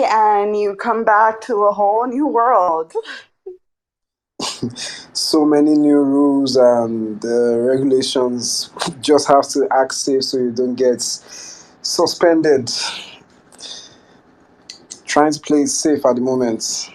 day and you come back to a whole new world. So many new rules and regulations. Just have to act safe so you don't get suspended. Trying to play it safe at the moment.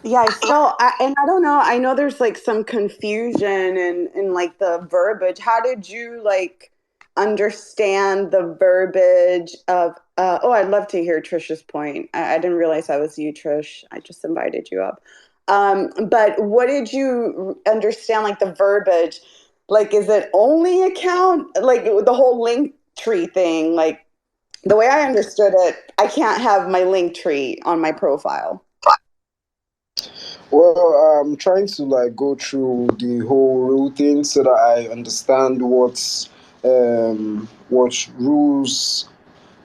Yeah, and I don't know. I know there's like some confusion in like the verbiage. How did you like understand the verbiage of, oh, I'd love to hear Trisha's point. I didn't realize I was you, Trish. I just invited you up. But what did you understand, like the verbiage? Like, is it only account, like the whole link tree thing? Like, the way I understood it, I can't have my link tree on my profile. Well, I'm trying to like go through the whole rule thing so that I understand what rules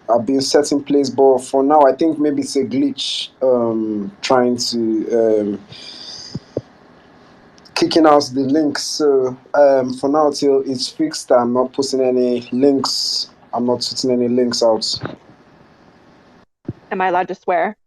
are being set in place. But for now, I think maybe it's a glitch. Trying to kicking out the links. So for now, till it's fixed, I'm not posting any links. I'm not putting any links out. Am I allowed to swear?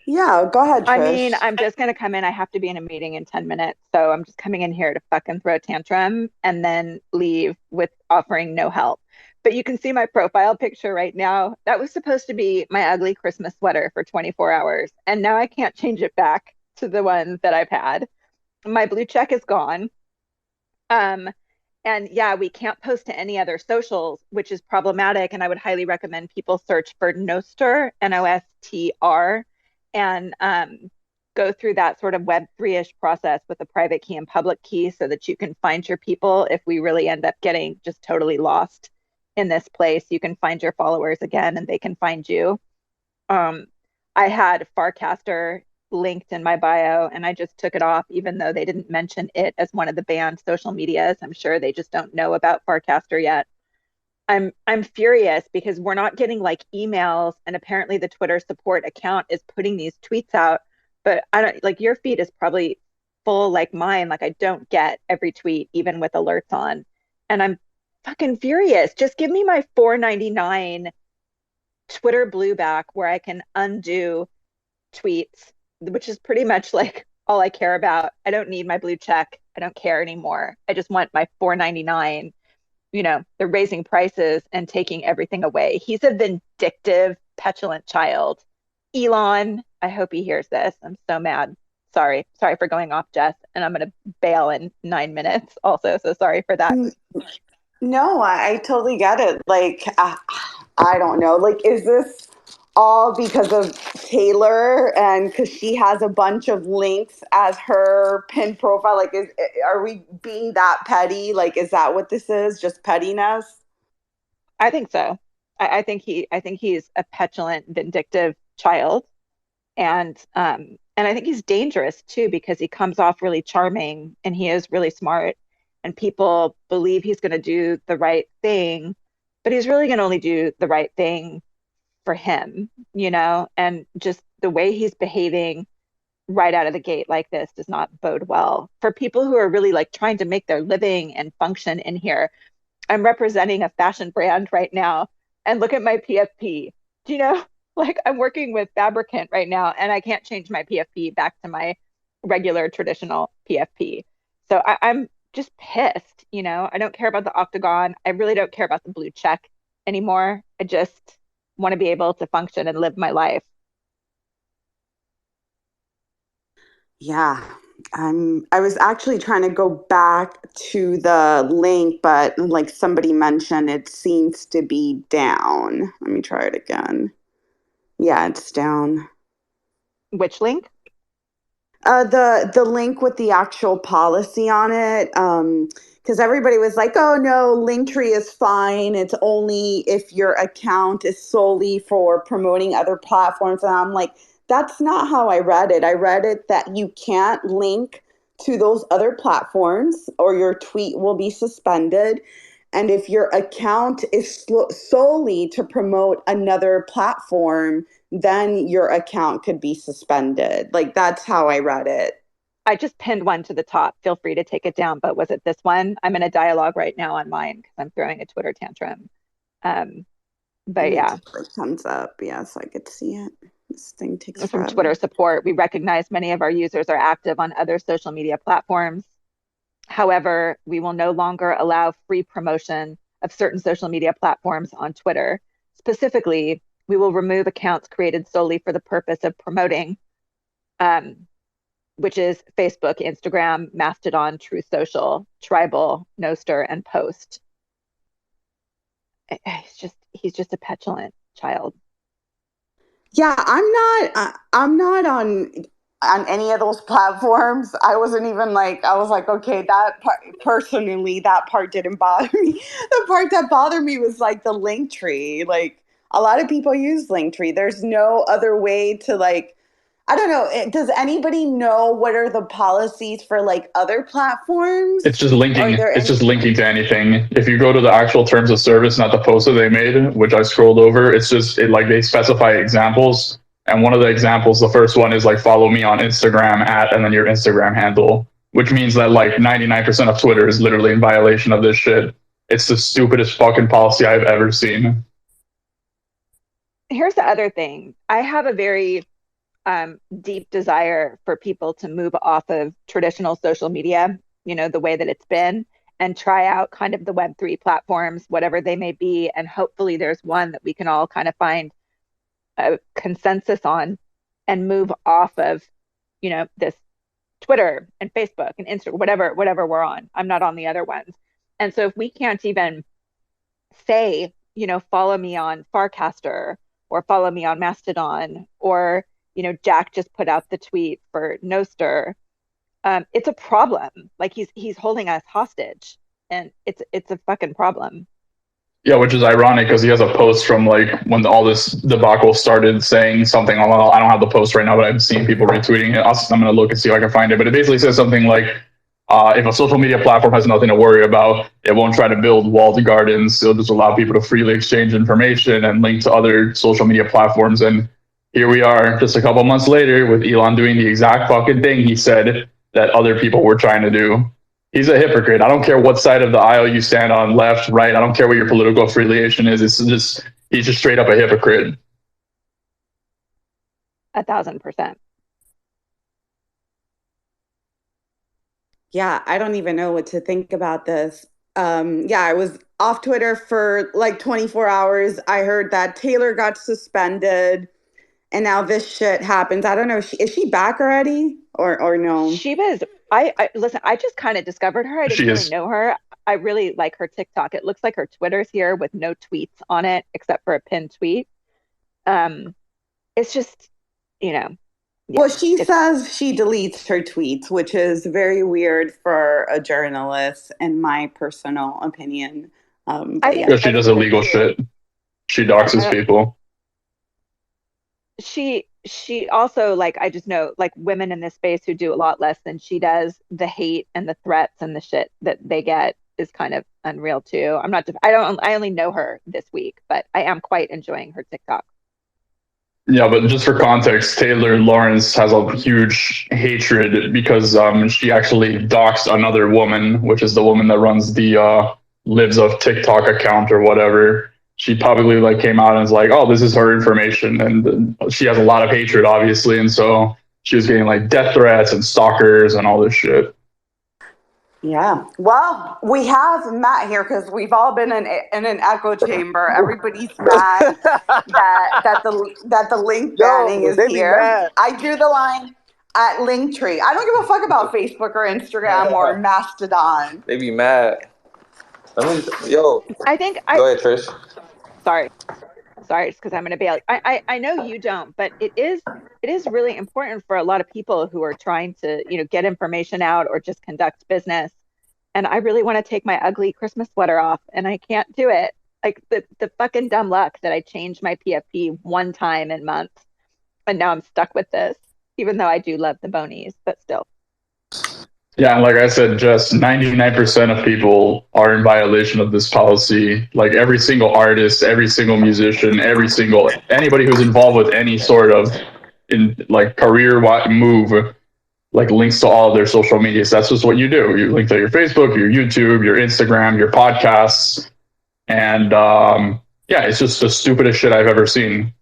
Yeah, go ahead, I mean, Trish. I'm just gonna come in. I have to be in a meeting in 10 minutes. So I'm just coming in here to fucking throw a tantrum and then leave with offering no help. But you can see my profile picture right now. That was supposed to be my ugly Christmas sweater for 24 hours. And now I can't change it back to the one that I've had. My blue check is gone. Um, and yeah, we can't post to any other socials, which is problematic. And I would highly recommend people search for Nostr, Nostr, and go through that sort of Web3-ish process with a private key and public key so that you can find your people if we really end up getting just totally lost in this place. You can find your followers again and they can find you. Um, I had Farcaster linked in my bio and I just took it off, even though they didn't mention it as one of the banned social medias. I'm sure they just don't know about Farcaster yet. I'm furious because we're not getting like emails, and apparently the Twitter support account is putting these tweets out, but I don't like your feed is probably full like mine. Like I don't get every tweet, even with alerts on. And I'm fucking furious. Just give me my 4.99 Twitter blue back where I can undo tweets, which is pretty much like all I care about. I don't need my blue check. I don't care anymore. I just want my 4.99. They're raising prices and taking everything away. He's a vindictive, petulant child. Elon, I hope he hears this. I'm so mad. Sorry for going off, Jess. And I'm going to bail in 9 minutes also. So sorry for that. No, I totally get it. Like, I don't know. Like, is this all because of Taylor and because she has a bunch of links as her pin profile? Like, are we being that petty? Like, is that what this is? Just pettiness? I think so. I think he's a petulant, vindictive child. And I think he's dangerous too because he comes off really charming and he is really smart and people believe he's going to do the right thing, but he's really going to only do the right thing for him. And just the way he's behaving right out of the gate like this does not bode well for people who are really like trying to make their living and function in here. I'm representing a fashion brand right now and look at my PFP. Do you know? Like I'm working with Fabricant right now and I can't change my PFP back to my regular traditional PFP. So I'm just pissed. I don't care about the octagon. I really don't care about the blue check anymore. I just want to be able to function and live my life. Yeah. I was actually trying to go back to the link, but like somebody mentioned, it seems to be down. Let me try it again. Yeah, it's down. Which link? The link with the actual policy on it, because everybody was like, "Oh no, Linktree is fine. It's only if your account is solely for promoting other platforms." And I'm like, "That's not how I read it. I read it that you can't link to those other platforms, or your tweet will be suspended. And if your account is solely to promote another platform." Then your account could be suspended. Like that's how I read it. I just pinned one to the top. Feel free to take it down. But was it this one? I'm in a dialogue right now on mine because I'm throwing a Twitter tantrum. Um, Let but me yeah, see if it comes up. Yeah, so I could see it. This thing takes From forever. Twitter support, we recognize many of our users are active on other social media platforms. However, we will no longer allow free promotion of certain social media platforms on Twitter. Specifically, we will remove accounts created solely for the purpose of promoting, um, which is Facebook, Instagram, Mastodon, Truth Social, Tribal, Nostr, and Post. He's just a petulant child. Yeah, I'm not on any of those platforms. I wasn't even like, I was like, okay, that part, personally, that part didn't bother me. The part that bothered me was like the Linktree. Like a lot of people use Linktree. There's no other way to like, I don't know. Does anybody know what are the policies for like other platforms? It's just Are linking. there It's any? just linking to anything. If you go to the actual terms of service, not the post that they made, which I scrolled over, it's just like they specify examples. And one of the examples, the first one is like follow me on Instagram at, and then your Instagram handle, which means that like 99% of Twitter is literally in violation of this shit. It's the stupidest fucking policy I've ever seen. Here's the other thing. I have a very deep desire for people to move off of traditional social media, the way that it's been, and try out kind of the Web3 platforms, whatever they may be. And hopefully there's one that we can all kind of find a consensus on and move off of, this Twitter and Facebook and Instagram, whatever we're on. I'm not on the other ones. And so if we can't even say, follow me on Farcaster or follow me on Mastodon, or, Jack just put out the tweet for Nostr. It's a problem. Like he's holding us hostage, and it's a fucking problem. Yeah, which is ironic because he has a post from like when all this debacle started saying something. I don't have the post right now, but I've seen people retweeting it. I'm going to look and see if I can find it. But it basically says something like, if a social media platform has nothing to worry about, it won't try to build walled gardens. It'll just allow people to freely exchange information and link to other social media platforms. And here we are just a couple months later with Elon doing the exact fucking thing he said that other people were trying to do. He's a hypocrite. I don't care what side of the aisle you stand on, left, right. I don't care what your political affiliation is. He's just straight up a hypocrite. 1,000%. Yeah, I don't even know what to think about this. Yeah, I was off Twitter for like 24 hours. I heard that Taylor got suspended, and now this shit happens. I don't know. Is she back already or no? She was. I listen. I just kind of discovered her. I didn't She really is. know her. I really like her TikTok. It looks like her Twitter's here with no tweets on it except for a pinned tweet. Um, it's just, yeah, Well, she it's says she deletes her tweets, which is very weird for a journalist, in my personal opinion. I But think yeah. Because she I does think it is illegal too. shit. She doxes Uh, people. she also, like, I just know, like, women in this space who do a lot less than she does, the hate and the threats and the shit that they get is kind of unreal too. I only know her this week, but I am quite enjoying her TikTok. Yeah, but just for context, Taylor Lawrence has a huge hatred because she actually doxed another woman, which is the woman that runs the Lives of TikTok account or whatever. She publicly like came out and was like, "Oh, this is her information," and she has a lot of hatred, obviously, and so she was getting like death threats and stalkers and all this shit. Yeah. Well, we have Matt here because we've all been in an echo chamber. Everybody's mad that the link banning Yo, is they be here. mad. I drew the line at Linktree. I don't give a fuck about Facebook or Instagram or Mastodon. They be mad. Yo, I think go ahead, Trish. sorry, sorry, it's because I'm going to bail. I know you don't, but it is really important for a lot of people who are trying to, get information out or just conduct business. And I really want to take my ugly Christmas sweater off, and I can't do it. Like the fucking dumb luck that I changed my PFP one time in months, and now I'm stuck with this, even though I do love the bonies, but still. Yeah, and like I said, just 99% of people are in violation of this policy. Like every single artist, every single musician, anybody who's involved with any sort of in like career move, like links to all of their social medias. That's just what you do. You link to your Facebook, your YouTube, your Instagram, your podcasts, and yeah, it's just the stupidest shit I've ever seen.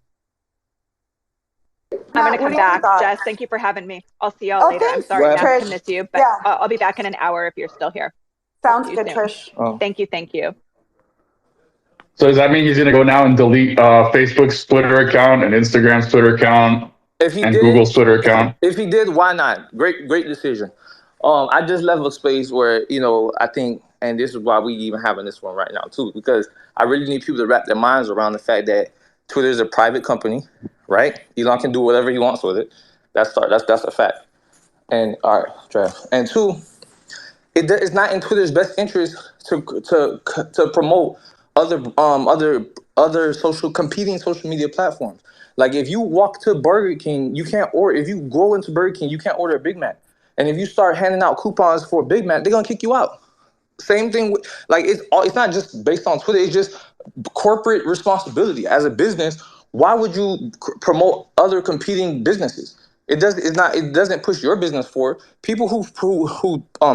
I'm Matt, gonna what come are your back. thoughts? Jess, thank you for having me. I'll see y'all Oh, later. I'm thanks, sorry, Go ahead. Matt, to Trish. miss you, but Yeah, I'll be back in an hour if you're still here. I'll sounds see you good, soon. Trish. Oh. Thank you. Thank you. So does that mean he's gonna go now and delete Facebook's Twitter account and Instagram's Twitter account If he and did, Google's Twitter account? if he did, why not? Great decision. I just left a space where I think, and this is why we even having this one right now too, because I really need people to wrap their minds around the fact that Twitter is a private company, right? Elon can do whatever he wants with it. That's a fact. And all right, Trav. And two, it's not in Twitter's best interest to promote other social competing social media platforms. Like if you walk to Burger King, you can't order. If you go into Burger King, you can't order a Big Mac. And if you start handing out coupons for a Big Mac, they're gonna kick you out. Same thing with like it's not just based on Twitter. It's just corporate responsibility as a business. Why would you promote other competing businesses? It doesn't push your business forward. People who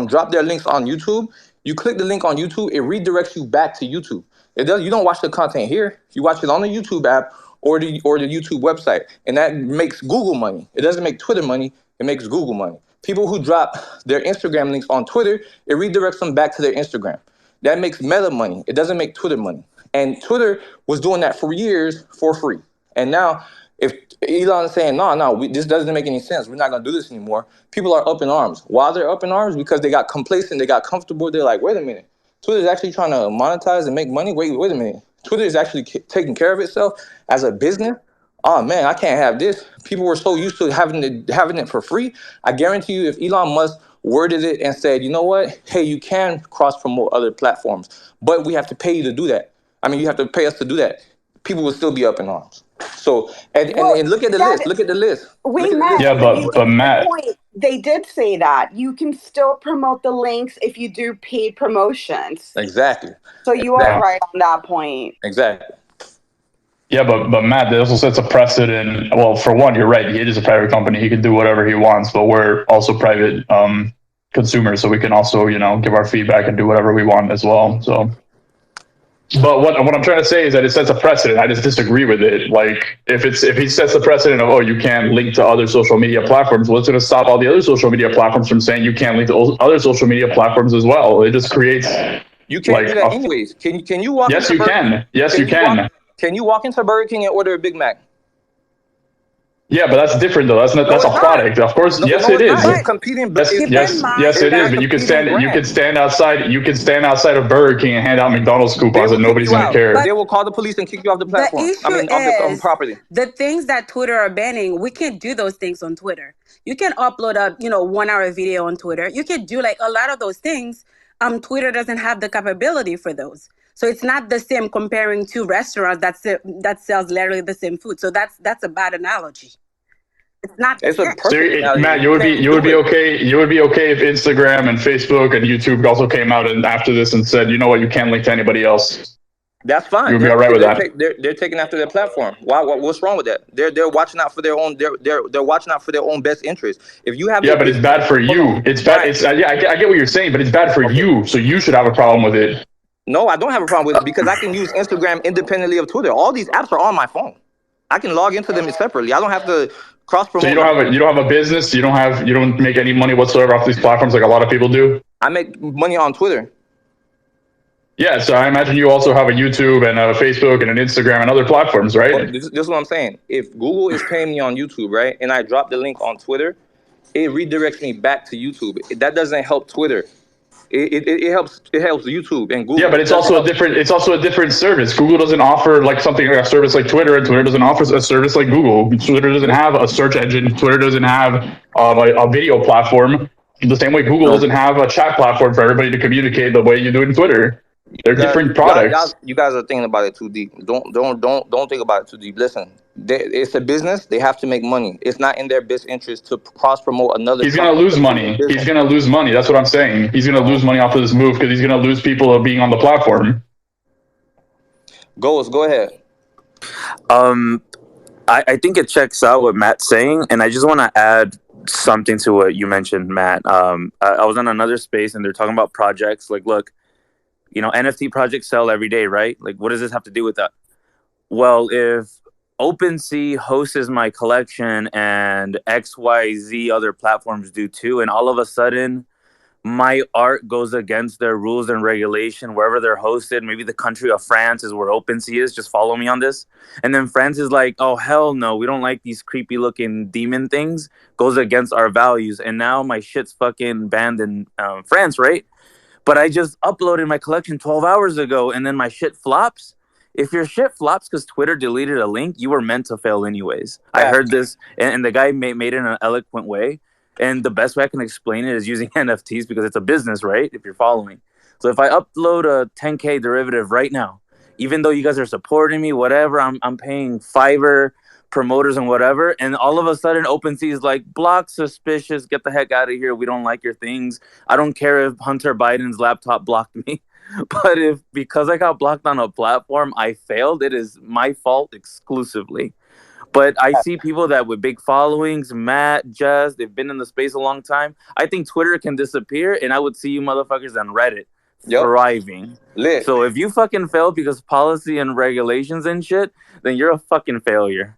drop their links on YouTube, you click the link on YouTube, it redirects you back to YouTube. It does. You don't watch the content here. You watch it on the YouTube app or the YouTube website, and that makes Google money. It doesn't make Twitter money. It makes Google money. People who drop their Instagram links on Twitter, it redirects them back to their Instagram. That makes Meta money. It doesn't make Twitter money. And Twitter was doing that for years for free. And now, if Elon is saying, no, this doesn't make any sense, we're not going to do this anymore, people are up in arms. Why they're up in arms? Because they got complacent, they got comfortable. They're like, wait a minute, Twitter is actually trying to monetize and make money? Wait a minute. Twitter is actually taking care of itself as a business? Oh man, I can't have this. People were so used to having it for free. I guarantee you, if Elon Musk worded it and said, you know what, hey, you can cross promote other platforms, but we have to pay you to do that. I mean, you have to pay us to do that. People will still be up in arms. So Well, and look at the that list. Look at the list. Look we at the met, list. Yeah, but you but made a good Matt, point. They did say that you can still promote the links if you do paid promotions. Exactly. So you are yeah, Exactly. right on that point. Exactly. yeah, but Matt, that also sets a precedent. Well, for one, you're right. He is a private company. He can do whatever he wants, but we're also private consumers, so we can also give our feedback and do whatever we want as well. So. But what I'm trying to say is that it sets a precedent. I just disagree with it. Like if he sets the precedent of you can't link to other social media platforms, well, it's going to stop all the other social media platforms from saying you can't link to other social media platforms as well. It just creates You can't like do that anyways. Can you walk yes into you Burger can, yes you Can you walk can. can you walk into Burger King and order a Big Mac? Yeah, but that's different though. No, That's a it's not. product. Of course, No, yes no, it it's is. not. It's But competing. Yes, keep in yes, mind it is. It's a But competing you could brand. stand outside. You could stand outside of Burger King and hand out McDonald's They coupons, will and kick nobody's you gonna out. care. but They will call the police and kick you off the the platform. I issue mean, off the is property. the things that Twitter are banning, we can't do those things on Twitter. You can upload a 1 hour video on Twitter. You can do like a lot of those things. Twitter doesn't have the capability for those. So it's not the same comparing to restaurants that sells literally the same food. So that's a bad analogy. It's not the It's a same. So, perfect analogy. Matt, You can't even you would do be it. okay. You would be okay if Instagram and Facebook and YouTube also came out and after this and said, you know what, you can't link to anybody else. That's You fine. would be all right with that. They're taking after their platform. What's wrong with that? They're watching out for their own. They're watching out for their own best interest. If you have Yeah, a but it's business, bad for hold on. you. It's bad. Why? It's yeah. I get what you're saying, but it's bad for Okay. you. So you should have a problem with it. No, I don't have a problem with it because I can use Instagram independently of Twitter. All these apps are on my phone. I can log into them separately. I don't have to cross So promote. you don't have a business. You don't make any money whatsoever off these platforms like a lot of people do. I make money on Twitter. Yeah. So I imagine you also have a YouTube and a Facebook and an Instagram and other platforms, Well, right? this is what I'm saying. If Google is paying me on YouTube, right, and I drop the link on Twitter, it redirects me back to YouTube. That doesn't help Twitter. It helps YouTube and Google. Yeah, but It doesn't help. it's also a different service. Google doesn't offer like something like a service like Twitter, and Twitter doesn't offer a service like Google. Twitter doesn't have a search engine. Twitter doesn't have a video platform. The same way Google doesn't have a chat platform for everybody to communicate the way you do in Twitter. They're different products. You guys are thinking about it too deep. Don't think about it too deep. Listen, it's a business. They have to make money. It's not in their best interest to cross promote another. He's gonna lose money. He's gonna lose money. That's what I'm saying. He's gonna lose money off of this move because he's gonna lose people of being on the platform. Go ahead. I think it checks out what Matt's saying, and I just want to add something to what you mentioned, Matt. I was on another space, and they're talking about projects. Like, look, NFT projects sell every day, right? Like, what does this have to do with that? Well, if OpenSea hosts my collection, and XYZ other platforms do too. And all of a sudden, my art goes against their rules and regulation wherever they're hosted. Maybe the country of France is where OpenSea is. Just follow me on this. And then France is like, oh, hell no, we don't like these creepy looking demon things. Goes against our values. And now my shit's fucking banned in France, right? But I just uploaded my collection 12 hours ago, and then my shit flops. If your shit flops because Twitter deleted a link, you were meant to fail anyways. I heard this, and the guy made it in an eloquent way. And the best way I can explain it is using NFTs because it's a business, right? If you're following. So if I upload a 10K derivative right now, even though you guys are supporting me, whatever, I'm paying Fiverr, promoters and whatever, and all of a sudden OpenSea is like, block suspicious, get the heck out of here, we don't like your things. I don't care if Hunter Biden's laptop blocked me. But if because I got blocked on a platform, I failed, it is my fault exclusively. But I see people that with big followings, Matt, Jess, they've been in the space a long time. I think Twitter can disappear, and I would see you motherfuckers on Reddit thriving. Lit. So if you fucking fail because policy and regulations and shit, then you're a fucking failure.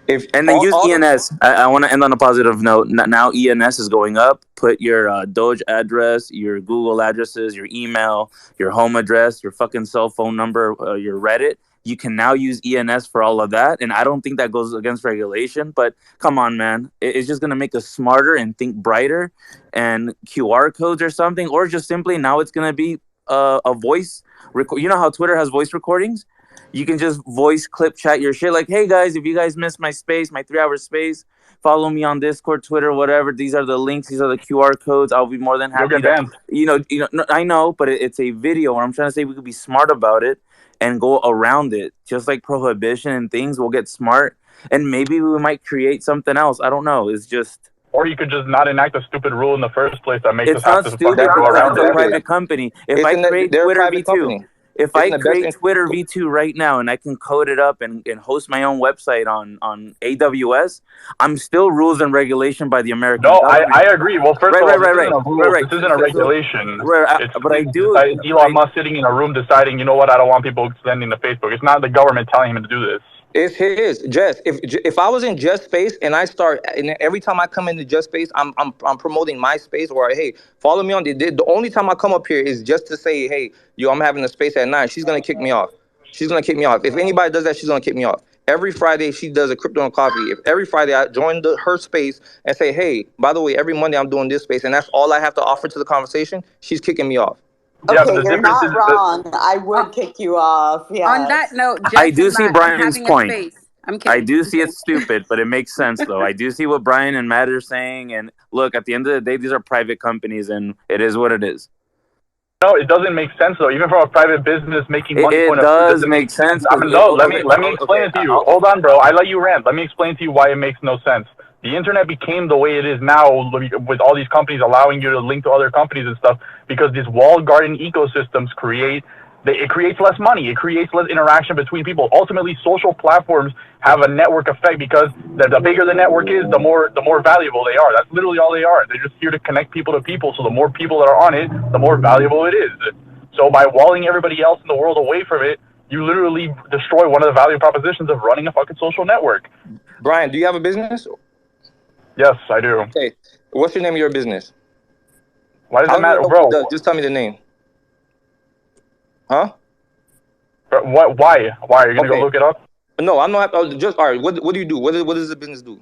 And then use ENS. I want to end on a positive note. Now ENS is going up. Put your Doge address, your Google addresses, your email, your home address, your fucking cell phone number, your Reddit. You can now use ENS for all of that. And I don't think that goes against regulation. But come on, man. It's just going to make us smarter and think brighter. And QR codes or something. Or just simply now it's going to be a voice. You know how Twitter has voice recordings? You can just voice clip chat your shit like, hey guys, if you guys missed my space, my 3-hour space, follow me on Discord, Twitter, whatever. These are the links. These are the QR codes. I'll be more than happy. You'll get banned. No, I know, but it's a video where I'm trying to say we could be smart about it and go around it. Just like prohibition and things, we'll get smart and maybe we might create something else. I don't know. It's just. Or you could just not enact a stupid rule in the first place that makes us have to stupid, fucking go around it. It's a it. private company. If I create Twitter V2. If I create Twitter V2 right now and I can code it up and host my own website on AWS, I'm still rules and regulation by the American government. I agree. Well, first of all, this isn't a regulation. But I do. Elon Musk sitting in a room deciding, you know what, I don't want people sending to Facebook. It's not the government telling him to do this. It's his Jess. If I was in Jess space and I start, and every time I come into Jess space, I'm promoting my space, or hey, follow me on the only time I come up here is just to say, hey, yo, I'm having a space at 9. She's gonna kick me off. She's gonna kick me off. If anybody does that, she's gonna kick me off. Every Friday she does a crypto and coffee. If every Friday I join her space and say, hey, by the way, every Monday I'm doing this space, and that's all I have to offer to the conversation, she's kicking me off. Okay, you're not wrong. I would kick you off. Yeah. On that note, I do see Brian's point. I'm kidding. I do see it's stupid, but it makes sense though. I do see what Brian and Matt are saying, and look, at the end of the day, these are private companies, and it is what it is. No, it doesn't make sense though. Even for a private business making money, it does make sense. No, let me explain it to you. Hold on, bro. I let you rant. Let me explain to you why it makes no sense. The internet became the way it is now with all these companies allowing you to link to other companies and stuff because these walled garden ecosystems it creates less money. It creates less interaction between people. Ultimately, social platforms have a network effect because the bigger the network is, the more valuable they are. That's literally all they are. They're just here to connect people to people. So the more people that are on it, the more valuable it is. So by walling everybody else in the world away from it, you literally destroy one of the value propositions of running a fucking social network. Brian, do you have a business? Yes, I do. Okay. What's your name of your business? Why does it matter, bro? Just tell me the name. Huh? What? Why? Why? Are you going to go look it up? No, I'm not. Just, all right, what do you do? What does the business do?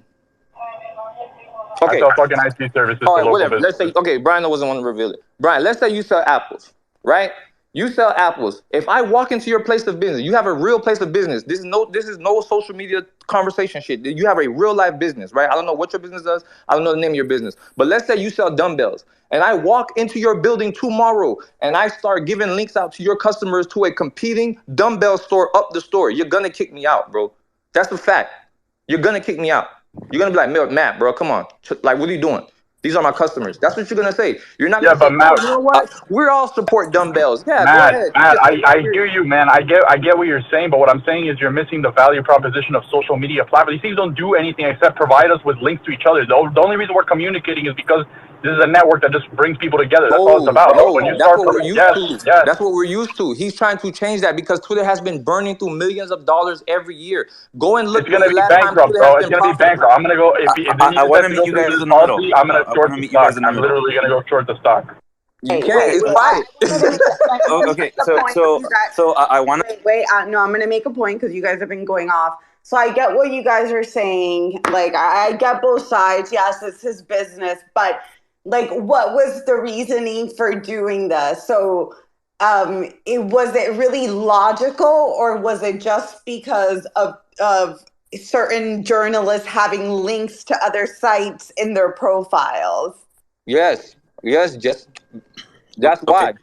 Okay. I sell fucking IT services all right, to local whatever. business. Let's say, okay, Brian doesn't want to reveal it. Brian, let's say you sell apples, right? You sell apples. If I walk into your place of business, you have a real place of business. This is no social media conversation shit. You have a real life business, right? I don't know what your business does. I don't know the name of your business. But let's say you sell dumbbells and I walk into your building tomorrow and I start giving links out to your customers to a competing dumbbell store up the store. You're going to kick me out, bro. That's a fact. You're going to kick me out. You're going to be like, Matt, bro, come on. Like, what are you doing? These are my customers. That's what you're gonna say. You're not. Yeah, gonna but say, Matt, you know what? We all support dumbbells. Yeah, Matt, go ahead. Matt, I hear you, man. I get what you're saying, but what I'm saying is you're missing the value proposition of social media platforms. These things don't do anything except provide us with links to each other. The only reason we're communicating is because This is a network that just brings people together. That's all it's about. But when you That's start what we're from used yes, to. yes, That's what we're used to. He's trying to change that because Twitter has been burning through millions of dollars every year. Go and look it's when gonna the be last time bankrupt, Twitter has bro. It's been gonna be profitable. bankrupt. I'm gonna go if he I want to decides to meet go you through guys this in the middle. policy. I'm gonna I short want to the meet you stock. guys in the I'm middle. literally gonna go short the stock. You can't. Wait, It's wait. private. Okay, The point you guys. so I want to. Wait. No, I'm gonna make a point because you guys have been going off. So I get what you guys are saying. Like I get both sides. Yes, it's his business, but like, what was the reasoning for doing this? So, was it really logical, or was it just because of certain journalists having links to other sites in their profiles? Yes. Just that's Okay,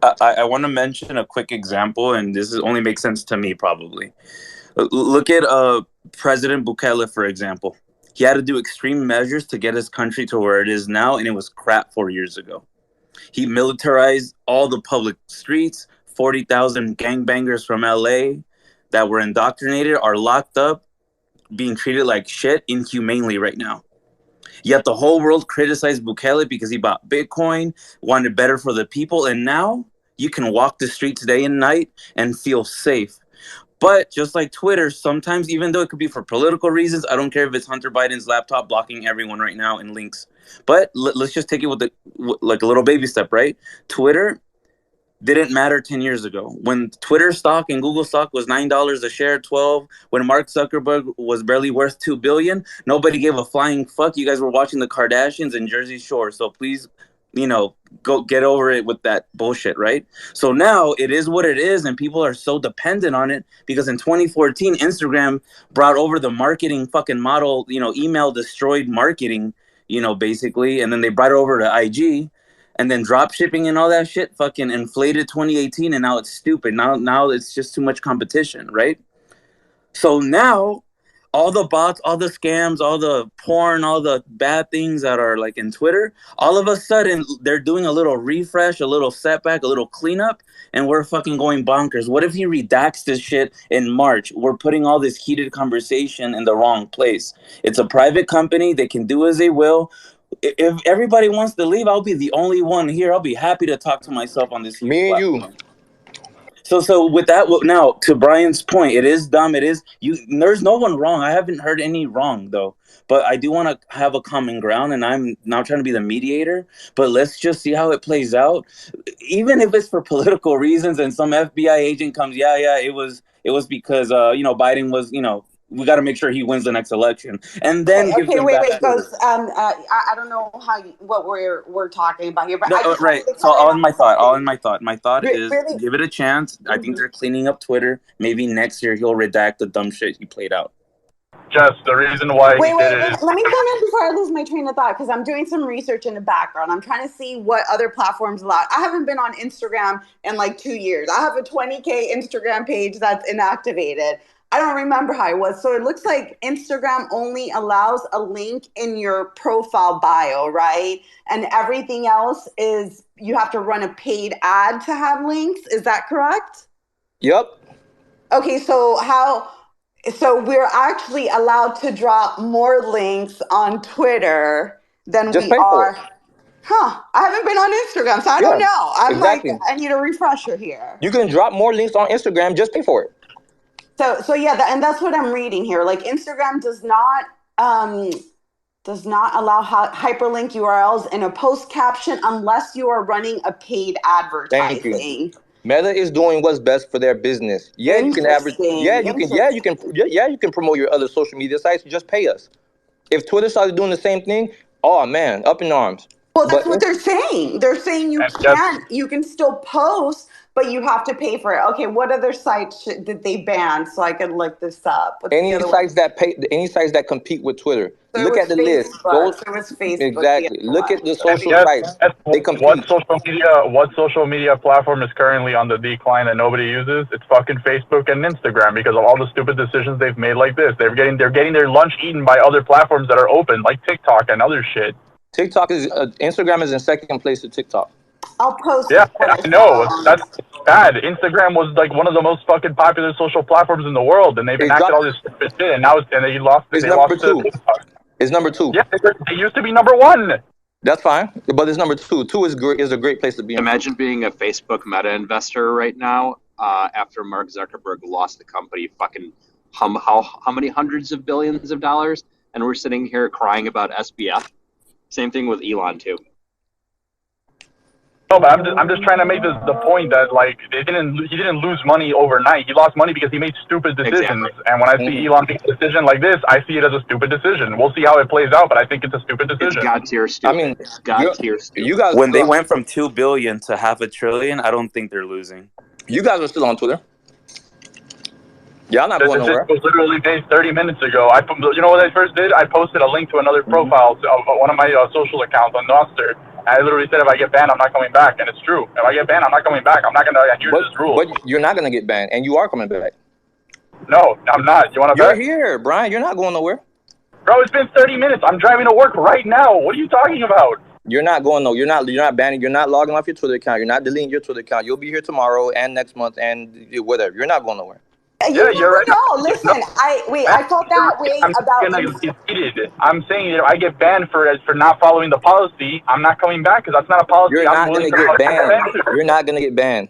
why. I want to mention a quick example, and this is only makes sense to me probably. Look at President Bukele, for example. He had to do extreme measures to get his country to where it is now, and it was crap 4 years ago. He militarized all the public streets. 40,000 gangbangers from LA that were indoctrinated are locked up, being treated like shit inhumanely right now. Yet the whole world criticized Bukele because he bought Bitcoin, wanted better for the people, and now you can walk the streets day and night and feel safe. But just like Twitter, sometimes, even though it could be for political reasons, I don't care if it's Hunter Biden's laptop blocking everyone right now in links. But let's just take it with like a little baby step, right? Twitter didn't matter 10 years ago. When Twitter stock and Google stock was $9 a share, 12, when Mark Zuckerberg was barely worth 2 billion, nobody gave a flying fuck. You guys were watching the Kardashians and Jersey Shore. So please, go get over it with that bullshit, right? So now it is what it is, and people are so dependent on it because in 2014, Instagram brought over the marketing fucking model, email destroyed marketing, basically, and then they brought it over to IG, and then drop shipping and all that shit fucking inflated 2018, and now it's stupid. Now it's just too much competition, right? So now all the bots, all the scams, all the porn, all the bad things that are like in Twitter, all of a sudden they're doing a little refresh, a little setback, a little cleanup, and we're fucking going bonkers. What if he redacts this shit in March? We're putting all this heated conversation in the wrong place. It's a private company. They can do as they will. If everybody wants to leave, I'll be the only one here. I'll be happy to talk to myself on this huge Me and you. platform. So with that, now to Brian's point, it is dumb. It is you. There's no one wrong. I haven't heard any wrong though. But I do want to have a common ground, and I'm not trying to be the mediator. But let's just see how it plays out. Even if it's for political reasons, and some FBI agent comes, yeah, it was because Biden was we got to make sure he wins the next election, and then give Okay, them wait, back wait, Twitter. Ghost. I don't know what we're talking about here, but No, I just right. wanted to So come in all in on my thought. All in something my thought. My thought is really. give it a chance. I think they're cleaning up Twitter. Maybe next year he'll redact the dumb shit he played out. Just the reason why he Wait, did wait, it is let me finish before I lose my train of thought because I'm doing some research in the background. I'm trying to see what other platforms allow. I haven't been on Instagram in like 2 years. I have a 20K Instagram page that's inactivated. I don't remember how it was. So it looks like Instagram only allows a link in your profile bio, right? And everything else is you have to run a paid ad to have links. Is that correct? Yep. Okay, so we're actually allowed to drop more links on Twitter than Just we pay for it. are. Huh. I haven't been on Instagram, so I don't Yeah. know. I'm like, Exactly. I need a refresher here. You can drop more links on Instagram. Just pay for it. So yeah, and that's what I'm reading here. Like Instagram does not allow hyperlink URLs in a post caption unless you are running a paid Thank you. advertising. Meta is doing what's best for their business. Yeah, you can Interesting. Yeah, you can. Yeah, you can promote your other social media sites. Just pay us. If Twitter started doing the same thing, oh man, up in arms. Well, that's But what they're saying. They're saying and just you can still post, but you have to pay for it. Okay, what other sites did they ban so I can look this up? What's the any other one? sites that pay, any sites that compete with Twitter, So it look was at the list. Facebook. So it was Facebook. The Exactly. other Look one. at the and social guess, sites. guess They compete. what social media platform is currently on the decline that nobody uses? It's fucking Facebook and Instagram because of all the stupid decisions they've made like this. They're getting their lunch eaten by other platforms that are open like TikTok and other shit. TikTok is Instagram is in second place to TikTok. I'll post Yeah, what I I know. saw. That's bad. Instagram was like one of the most fucking popular social platforms in the world, and they've It's enacted all this stupid shit, and now they lost number to two. TikTok. It's number two. Yeah, they used to be number one. That's fine, but it's number two. Two is great. Is a great place to be. Imagine being a Facebook Meta investor right now after Mark Zuckerberg lost the company fucking how many hundreds of billions of dollars, and we're sitting here crying about SBF. Same thing with Elon too. No, but I'm just trying to make the point that like he didn't lose money overnight. He lost money because he made stupid decisions. Exactly. And when I see Elon make a decision like this, I see it as a stupid decision. We'll see how it plays out, but I think it's a stupid decision. It's God tier stupid. I mean, it's God tier stupid. You guys, when they went from 2 billion to $500 billion, I don't think they're losing. You guys are still on Twitter. Y'all not going nowhere. It was literally made 30 minutes ago. You know what I first did? I posted a link to another profile of one of my social accounts on Nostr. I literally said, if I get banned, I'm not coming back. And it's true. If I get banned, I'm not coming back. I'm not going to adhere to this rule. But you're not going to get banned, and you are coming back. No, I'm not. You want to bet? You're here, Brian. You're not going nowhere. Bro, it's been 30 minutes. I'm driving to work right now. What are you talking about? You're not going no. You're not banning. You're not logging off your Twitter account. You're not deleting your Twitter account. You'll be here tomorrow and next month and whatever. You're not going nowhere. You never right. No, listen. I felt that way about. I'm saying if I get banned for not following the policy, I'm not coming back because that's not a policy. You're not going to get banned. You're not going to get banned.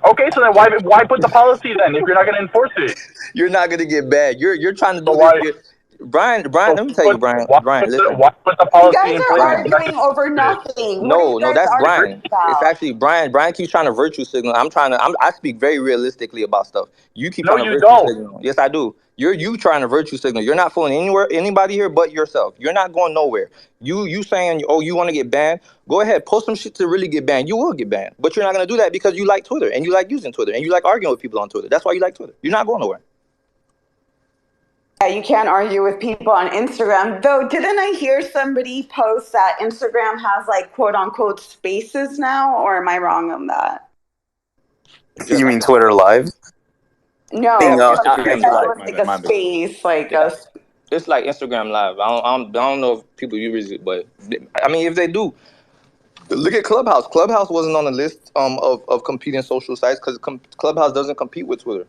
Okay, so then why put the policy then if you're not going to enforce it? You're not going to get banned. You're trying to do this. Brian, let me tell you, Brian, listen. Why put the policy you guys are arguing over nothing. No, that's Brian. It's actually Brian. Brian keeps trying to virtue signal. I speak very realistically about stuff. You keep trying to virtue signal. Yes, I do. You trying to virtue signal. You're not fooling anybody here but yourself. You're not going nowhere. You saying, oh, you want to get banned? Go ahead, post some shit to really get banned. You will get banned. But you're not going to do that because you like Twitter and you like using Twitter and you like arguing with people on Twitter. That's why you like Twitter. You're not going nowhere. Yeah, you can't argue with people on Instagram. Though, didn't I hear somebody post that Instagram has like quote unquote spaces now? Or am I wrong on that? You mean Twitter Live? No, like a space, like a. It's like Instagram Live. I don't know if people use it, but I mean, if they do, look at Clubhouse. Clubhouse wasn't on the list of competing social sites because Clubhouse doesn't compete with Twitter.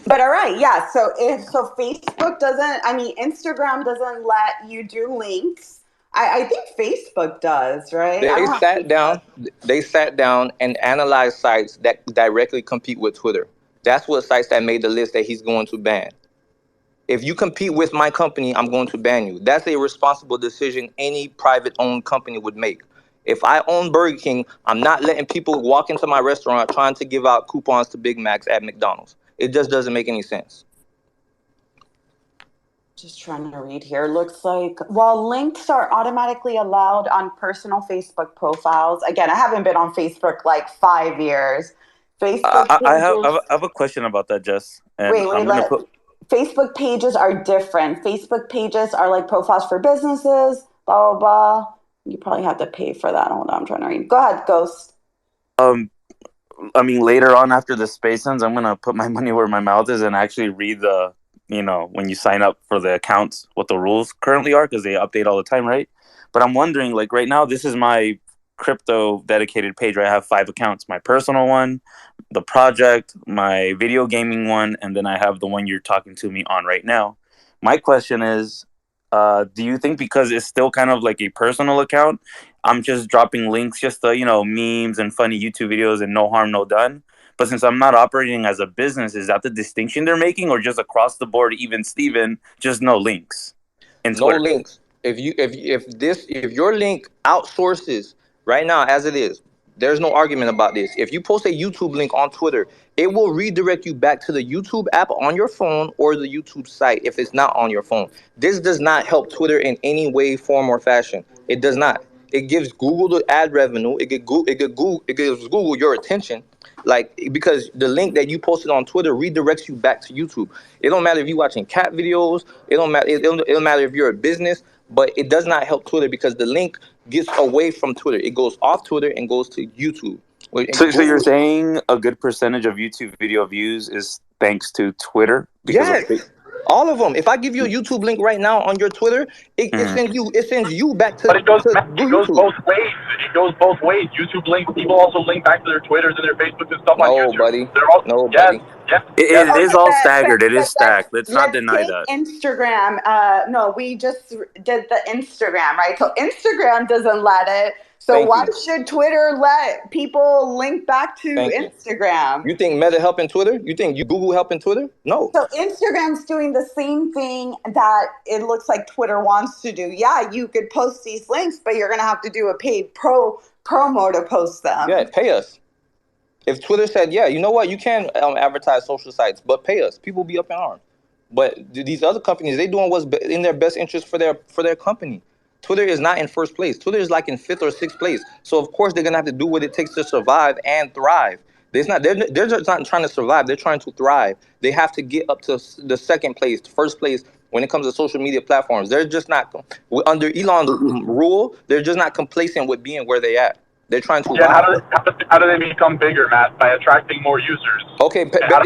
But all right, yeah. So Facebook doesn't. I mean, Instagram doesn't let you do links. I think Facebook does, right? They sat down and analyzed sites that directly compete with Twitter. That's what sites that made the list that he's going to ban. If you compete with my company, I'm going to ban you. That's a responsible decision any private-owned company would make. If I own Burger King, I'm not letting people walk into my restaurant trying to give out coupons to Big Macs at McDonald's. It just doesn't make any sense. Just trying to read here. Looks like, while links are automatically allowed on personal Facebook profiles. Again, I haven't been on Facebook like 5 years. Facebook I have a question about that, Jess. And Facebook pages are different. Facebook pages are like profiles for businesses, blah, blah, blah. You probably have to pay for that. Hold on, I'm trying to read. Go ahead, Ghost. I mean, later on after the space ends, I'm going to put my money where my mouth is and actually read when you sign up for the accounts, what the rules currently are, because they update all the time, right? But I'm wondering, like right now, this is my crypto dedicated page where I have 5 accounts: my personal one, the project, my video gaming one, and then I have the one you're talking to me on right now. My question is, do you think because it's still kind of like a personal account, I'm just dropping links just to, memes and funny YouTube videos and no harm, no done? But since I'm not operating as a business, is that the distinction they're making, or just across the board, even Steven, just no links? No links. If your link outsources right now as it is, there's no argument about this. If you post a YouTube link on Twitter, it will redirect you back to the YouTube app on your phone or the YouTube site if it's not on your phone. This does not help Twitter in any way, form, or fashion. It does not. It gives Google the ad revenue. It gives Google your attention, because the link that you posted on Twitter redirects you back to YouTube. It don't matter if you're watching cat videos. It don't matter if you're a business, but it does not help Twitter because the link gets away from Twitter. It goes off Twitter and goes to YouTube. So you're saying a good percentage of YouTube video views is thanks to Twitter? Yes. All of them. If I give you a YouTube link right now on your Twitter, it sends you back to. But it goes both ways. It goes both ways. YouTube links. People also link back to their Twitters and their Facebooks and stuff on YouTube. Buddy. They're all, buddy. It is all staggered. It is But stacked. Let's not deny take that. Instagram. No, we just did the Instagram, right? So Instagram doesn't let it. So Thank why you. should Twitter let people link back to Thank you. Instagram? You think Meta helping Twitter? You think Google helping Twitter? No. So Instagram's doing the same thing that it looks like Twitter wants to do. Yeah, you could post these links, but you're going to have to do a paid promo to post them. Yeah, pay us. If Twitter said, yeah, you know what, you can advertise social sites, but pay us, people be up in arms. But these other companies, they doing what's in their best interest for their company. Twitter is not in first place. Twitter is like in 5th or 6th place. So of course they're gonna have to do what it takes to survive and thrive. They're just not trying to survive. They're trying to thrive. They have to get up to the 2nd place, 1st place when it comes to social media platforms. They're just not under Elon's rule. They're just not complacent with being where they at. They're trying to Yeah, rise. how do they become bigger, Matt? By attracting more users. Okay, I'm glad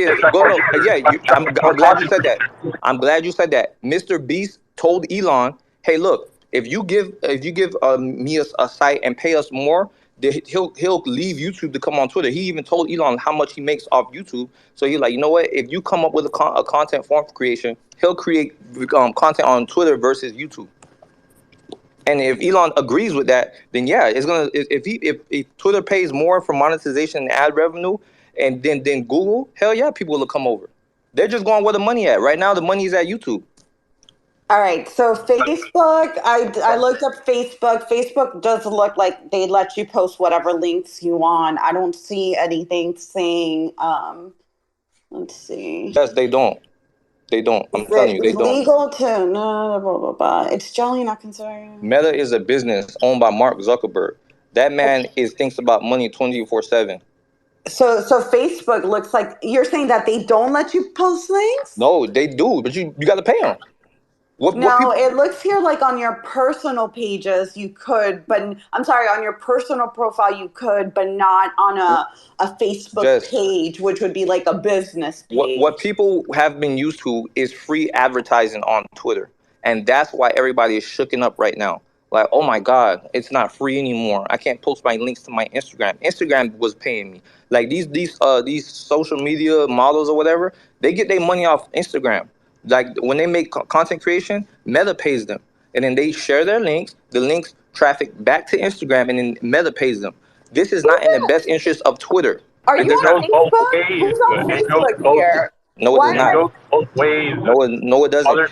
you said that. I'm glad you said that. Mr. Beast told Elon, "Hey, look, if you give me a site and pay us more, he'll leave YouTube to come on Twitter." He even told Elon how much he makes off YouTube. So he's like, you know what? If you come up with a content form for creation, he'll create content on Twitter versus YouTube. And if Elon agrees with that, then yeah, it's gonna. If Twitter pays more for monetization and ad revenue, and then Google, hell yeah, people will come over. They're just going where the money at. Right now, the money is at YouTube. All right, so Facebook, I looked up Facebook. Facebook does look like they let you post whatever links you want. I don't see anything saying, let's see. Yes, they don't. They don't. I'm telling you, they don't. Legal to no blah blah blah. It's generally not considered. Meta is a business owned by Mark Zuckerberg. That man thinks about money 24/7. So Facebook looks like you're saying that they don't let you post links? No, they do, but you got to pay them. It looks here like on your personal pages you could, but I'm sorry, on your personal profile you could, but not on a Facebook page, which would be like a business page. What people have been used to is free advertising on Twitter, and that's why everybody is shooken up right now. Like, oh my God, it's not free anymore. I can't post my links to my Instagram. Instagram was paying me. Like these social media models or whatever, they get their money off Instagram. Like when they make content creation, Meta pays them, and then they share their links. The links traffic back to Instagram, and then Meta pays them. This is not in the best interest of Twitter. Are you on Facebook? Who's on Facebook here? No, it does not. It goes both ways. No, it doesn't.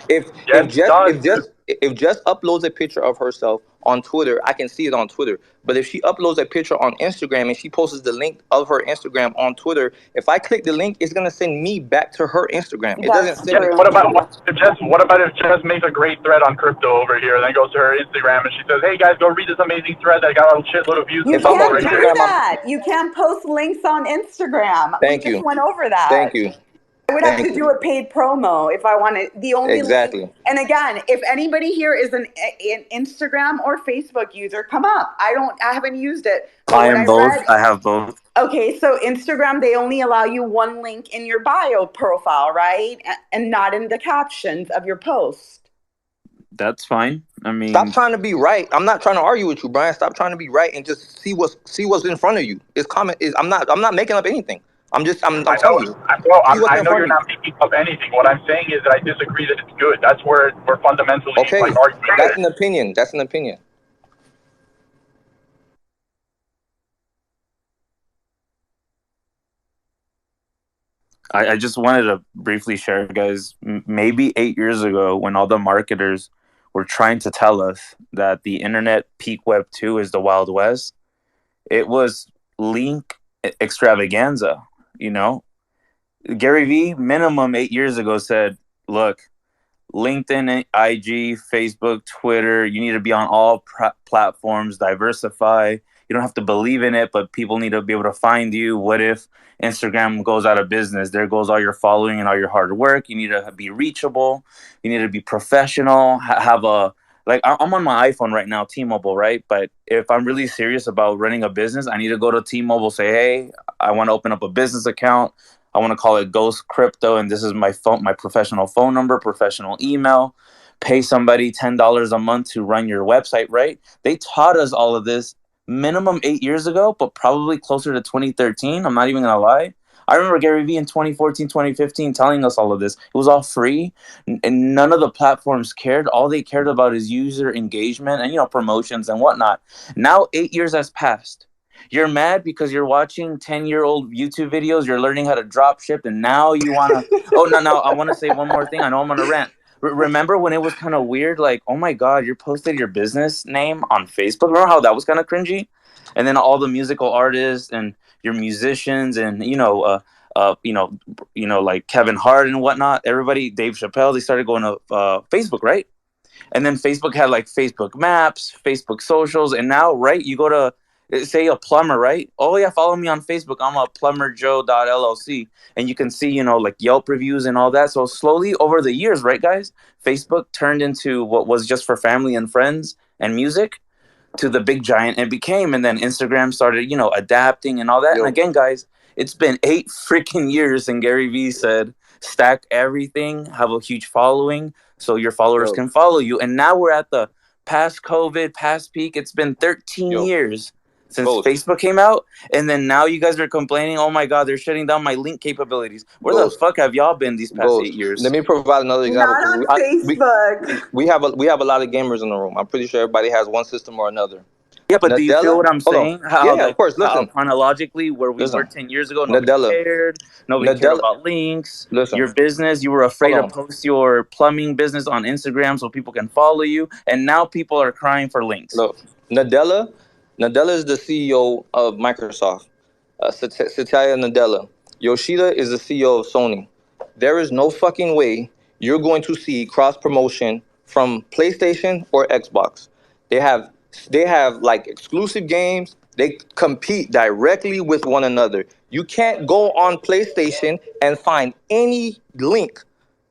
If Jess uploads a picture of herself on Twitter, I can see it on Twitter. But if she uploads a picture on Instagram and she posts the link of her Instagram on Twitter, if I click the link, it's gonna send me back to her Instagram. It doesn't send. What about if Jess makes a great thread on crypto over here, and then goes to her Instagram and she says, "Hey guys, go read this amazing thread that got a shitload of views." You can't do that. You can't post links on Instagram. We just went over that. Thank you. I would have to do a paid promo if I wanted. The only link, and again, if anybody here is an Instagram or Facebook user, come up. I haven't used it. I am both. I have both. Okay, so Instagram, they only allow you one link in your bio profile, right? And not in the captions of your post. That's fine. I mean, stop trying to be right. I'm not trying to argue with you, Brian. Stop trying to be right and just see what's in front of you. I'm not making up anything. I'm telling you. I know you're not making up anything. What I'm saying is that I disagree that it's good. That's where we're fundamentally arguing. That's an opinion. That's an opinion. I just wanted to briefly share, guys, maybe 8 years ago when all the marketers were trying to tell us that the internet peak web 2 is the Wild West, it was link extravaganza. You know, Gary Vee, minimum 8 years ago, said, look, LinkedIn, IG, Facebook, Twitter, you need to be on all platforms, diversify. You don't have to believe in it, but people need to be able to find you. What if Instagram goes out of business? There goes all your following and all your hard work. You need to be reachable. You need to be professional, have a, like, I'm on my iPhone right now, T-Mobile, right? But if I'm really serious about running a business, I need to go to T-Mobile, say, hey, I want to open up a business account. I want to call it Ghost Crypto, and this is my phone, my professional phone number, professional email. Pay somebody $10 a month to run your website, right? They taught us all of this minimum 8 years ago, but probably closer to 2013. I'm not even going to lie. I remember Gary Vee in 2014, 2015 telling us all of this. It was all free, and none of the platforms cared. All they cared about is user engagement and, promotions and whatnot. Now 8 years has passed. You're mad because you're watching 10-year-old YouTube videos. You're learning how to drop ship, and now you want to. Oh, no. I want to say one more thing. I know I'm on a rant. Remember when it was kind of weird? Like, oh my God, you posted your business name on Facebook. Remember how that was kind of cringy? And then all the musical artists and your musicians and, like Kevin Hart and whatnot, everybody, Dave Chappelle, they started going to Facebook, right? And then Facebook had like Facebook Maps, Facebook Socials, and now, right, you go to say a plumber, right? Oh yeah, follow me on Facebook. I'm a plumberjoe.llc, and you can see, like Yelp reviews and all that. So slowly over the years, right, guys, Facebook turned into what was just for family and friends and music to the big giant it became, and then Instagram started, adapting and all that. Yo. And again, guys, it's been 8 freaking years, and Gary Vee said, stack everything, have a huge following, so your followers can follow you. And now we're at the past COVID, past peak. It's been 13 years since Facebook came out, and then now you guys are complaining, oh my God, they're shutting down my link capabilities. Where the fuck have y'all been these past 8 years? Let me provide another example. Not on Facebook. We have a lot of gamers in the room. I'm pretty sure everybody has one system or another. Yeah, but do you feel what I'm saying? How, of course. Listen, chronologically, where we were 10 years ago, nobody cared. Nobody cared about links. Your business, you were afraid to post your plumbing business on Instagram so people can follow you. And now people are crying for links. Look, Nadella is the CEO of Microsoft. Satya Nadella. Yoshida is the CEO of Sony. There is no fucking way you're going to see cross promotion from PlayStation or Xbox. They have like exclusive games. They compete directly with one another. You can't go on PlayStation and find any link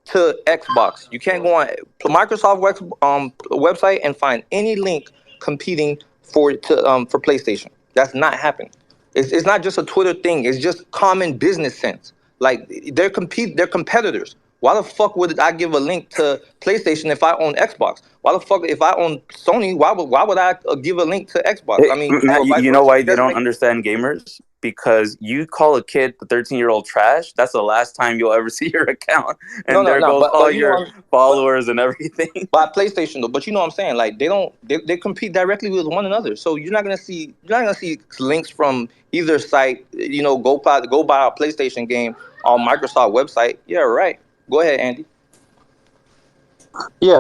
to Xbox. You can't go on Microsoft website and find any link competing for PlayStation. That's not happening. It's not just a Twitter thing. It's just common business sense. Like they're competitors. Why the fuck would I give a link to PlayStation if I own Xbox? Why the fuck if I own Sony? Why would I give a link to Xbox? I mean, Matt, you know why they don't understand gamers? Because you call a kid, the 13-year-old, trash. That's the last time you'll ever see your account, and there goes all your followers and everything. By PlayStation though, but you know what I'm saying? Like they compete directly with one another. So you're not gonna see links from either site. Go buy a PlayStation game on Microsoft website. Yeah, right. Go ahead, Andy. Yeah,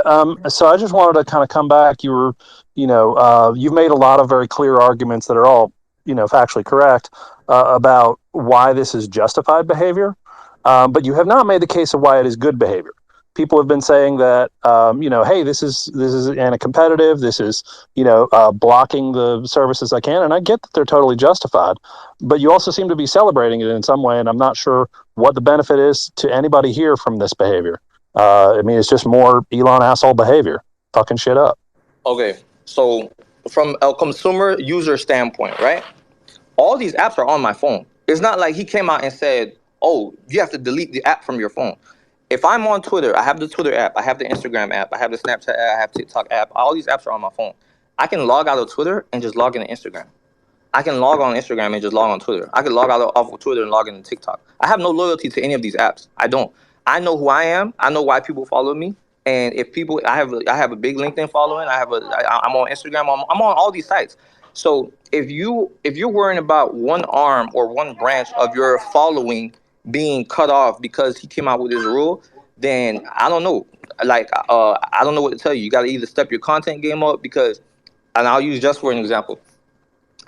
so I just wanted to kind of come back. You've made a lot of very clear arguments that are all, factually correct about why this is justified behavior, but you have not made the case of why it is good behavior. People have been saying that, hey, this is anti-competitive. This is, blocking the services I can, and I get that they're totally justified. But you also seem to be celebrating it in some way, and I'm not sure what the benefit is to anybody here from this behavior. It's just more Elon asshole behavior, fucking shit up. Okay, so from a consumer user standpoint, right? All these apps are on my phone. It's not like he came out and said, "Oh, you have to delete the app from your phone." If I'm on Twitter, I have the Twitter app, I have the Instagram app, I have the Snapchat app, I have TikTok app. All these apps are on my phone. I can log out of Twitter and just log into Instagram. I can log on Instagram and just log on Twitter. I can log out of Twitter and log into TikTok. I have no loyalty to any of these apps. I don't. I know who I am. I know why people follow me. And if people, I have a big LinkedIn following. I'm on Instagram. I'm on all these sites. So if you're worrying about one arm or one branch of your following being cut off because he came out with this rule, then I don't know. Like I don't know what to tell you. You got to either step your content game up because, and I'll use just for an example.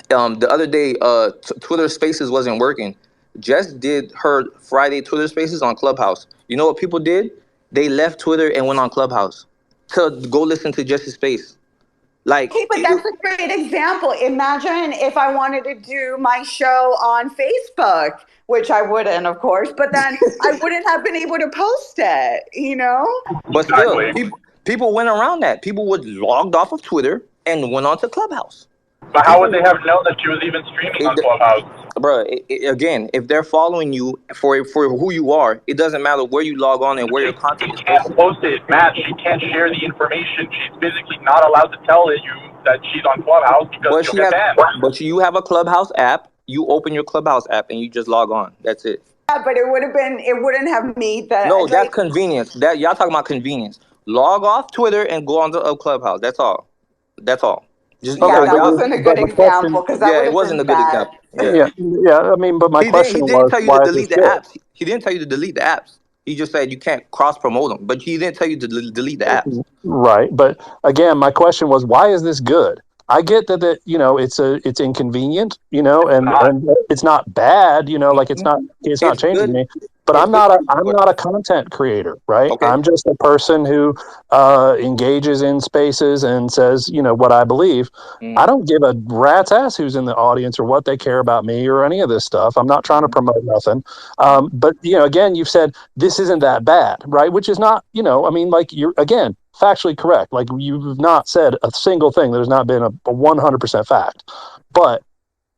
The other day, Twitter Spaces wasn't working. Jess did her Friday Twitter Spaces on Clubhouse. You know what people did? They left Twitter and went on Clubhouse to go listen to Jess's space. Like, okay, but that's a great example. Imagine if I wanted to do my show on Facebook, which I wouldn't, of course, but then I wouldn't have been able to post it, But still, people went around that. People would logged off of Twitter and went on to Clubhouse. But how would they have known that she was even streaming on Clubhouse? Bro, again, if they're following you for who you are, it doesn't matter where you log on and where your content is. She can't post it, Matt. She can't share the information. She's physically not allowed to tell you that she's on Clubhouse because she'll get banned. But you have a Clubhouse app. You open your Clubhouse app and you just log on. That's it. but it wouldn't have made the No, that's like. convenience. That y'all talking about convenience. Log off Twitter and go onto a Clubhouse. That's all. That's all. Just Okay, Yeah, y'all, that y'all. wasn't a but good my question, example because that Yeah, would it have wasn't been a good bad. example. Yeah. yeah, I mean, but my He didn't. He question didn't was, tell you to why is this delete the good? apps. He didn't tell you to delete the apps. He just said you can't cross promote them. But he didn't tell you to delete the apps. Right, but again, my question was, why is this good? I get that it's inconvenient, and it's not bad, like it's not It's changing good. me. But It's I'm good not for a you. I'm not a content creator, right? Okay. I'm just a person who engages in spaces and says, what I believe. I Mm. don't give a rat's ass who's in the audience or what they care about me or any of this stuff. I'm not trying to promote nothing. But again, you've said this isn't that bad, right? Which is not, I mean, like you're again factually correct. Like you've not said a single thing. There's not been a 100% fact, but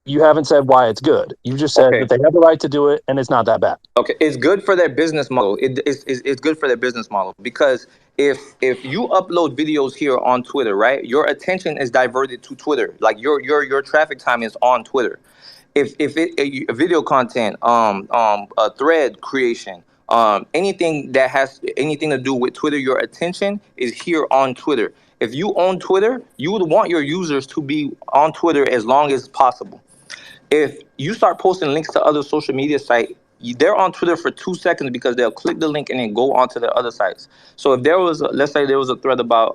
you haven't said why it's good. You just said Okay. that they have the right to do it and it's not that bad. Okay, it's good for their business model. It's good for their business model because if you upload videos here on Twitter, right, your attention is diverted to Twitter. Like your traffic time is on Twitter. If a video content, a thread creation, anything that has anything to do with Twitter, your attention is here on Twitter. If you own Twitter, you would want your users to be on Twitter as long as possible. If you start posting links to other social media sites, they're on Twitter for 2 seconds because they'll click the link and then go onto the other sites. So if there was, let's say there was a thread about,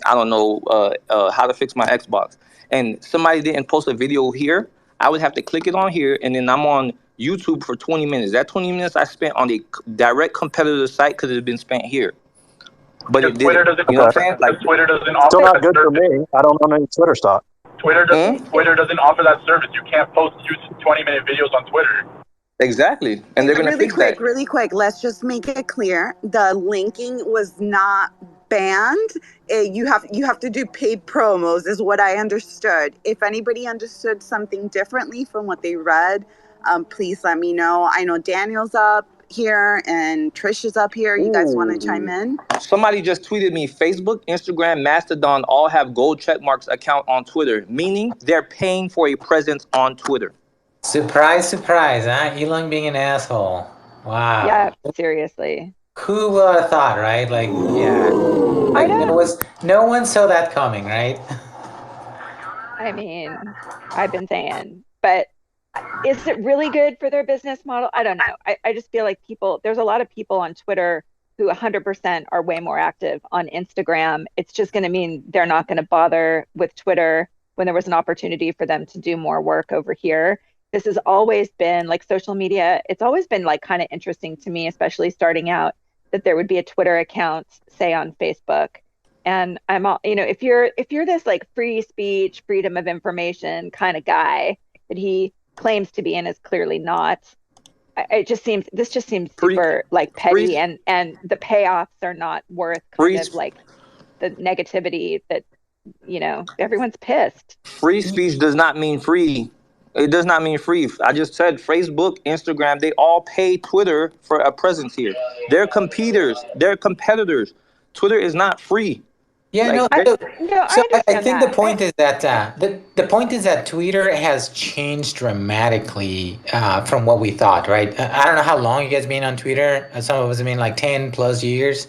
I don't know, how to fix my Xbox, and somebody didn't post a video here, I would have to click it on here, and then I'm on YouTube for 20 minutes. That 20 minutes I spent on the direct competitor site could have been spent here, but it Because Twitter didn't. doesn't, You know what Okay. I'm saying? Like, because Twitter doesn't Still offer not that good for service. me. I don't own any Twitter stock. Twitter doesn't offer that service. You can't post 20-minute videos on Twitter. exactly, and they're gonna fix that. Really quick, let's just make it clear. The linking was not banned. You have to do paid promos is what I understood. If anybody understood something differently from what they read, please let me know. I know Daniel's up here and Trish is up here. You guys want to chime in? Somebody just tweeted me, Facebook, Instagram, Mastodon all have gold checkmarks account on Twitter, meaning they're paying for a presence on Twitter. Surprise, surprise, huh? Elon being an asshole. Wow. Yeah, seriously. Who would have thought, right? Like, yeah. I Like, know. no one saw that coming, right? I mean, I've been saying, but is it really good for their business model? I don't know. I just feel like there's a lot of people on Twitter who 100% are way more active on Instagram. It's just going to mean they're not going to bother with Twitter when there was an opportunity for them to do more work over here. This has always been like social media. It's always been like kind of interesting to me, especially starting out, that there would be a Twitter account, say on Facebook. And I'm all, if you're this like free speech, freedom of information kind of guy that he claims to be and is clearly not, this just seems super like petty, and the payoffs are not worth kind of like the negativity that everyone's pissed. Free speech does not mean free. It does not mean free. I just said Facebook, Instagram, they all pay Twitter for a presence here. They're competitors. They're competitors. Twitter is not free. Yeah, Like, no. I So I understand think the that. point is that the point is that Twitter has changed dramatically from what we thought, right? I don't know how long you guys been on Twitter. Some of us have been like 10 plus years,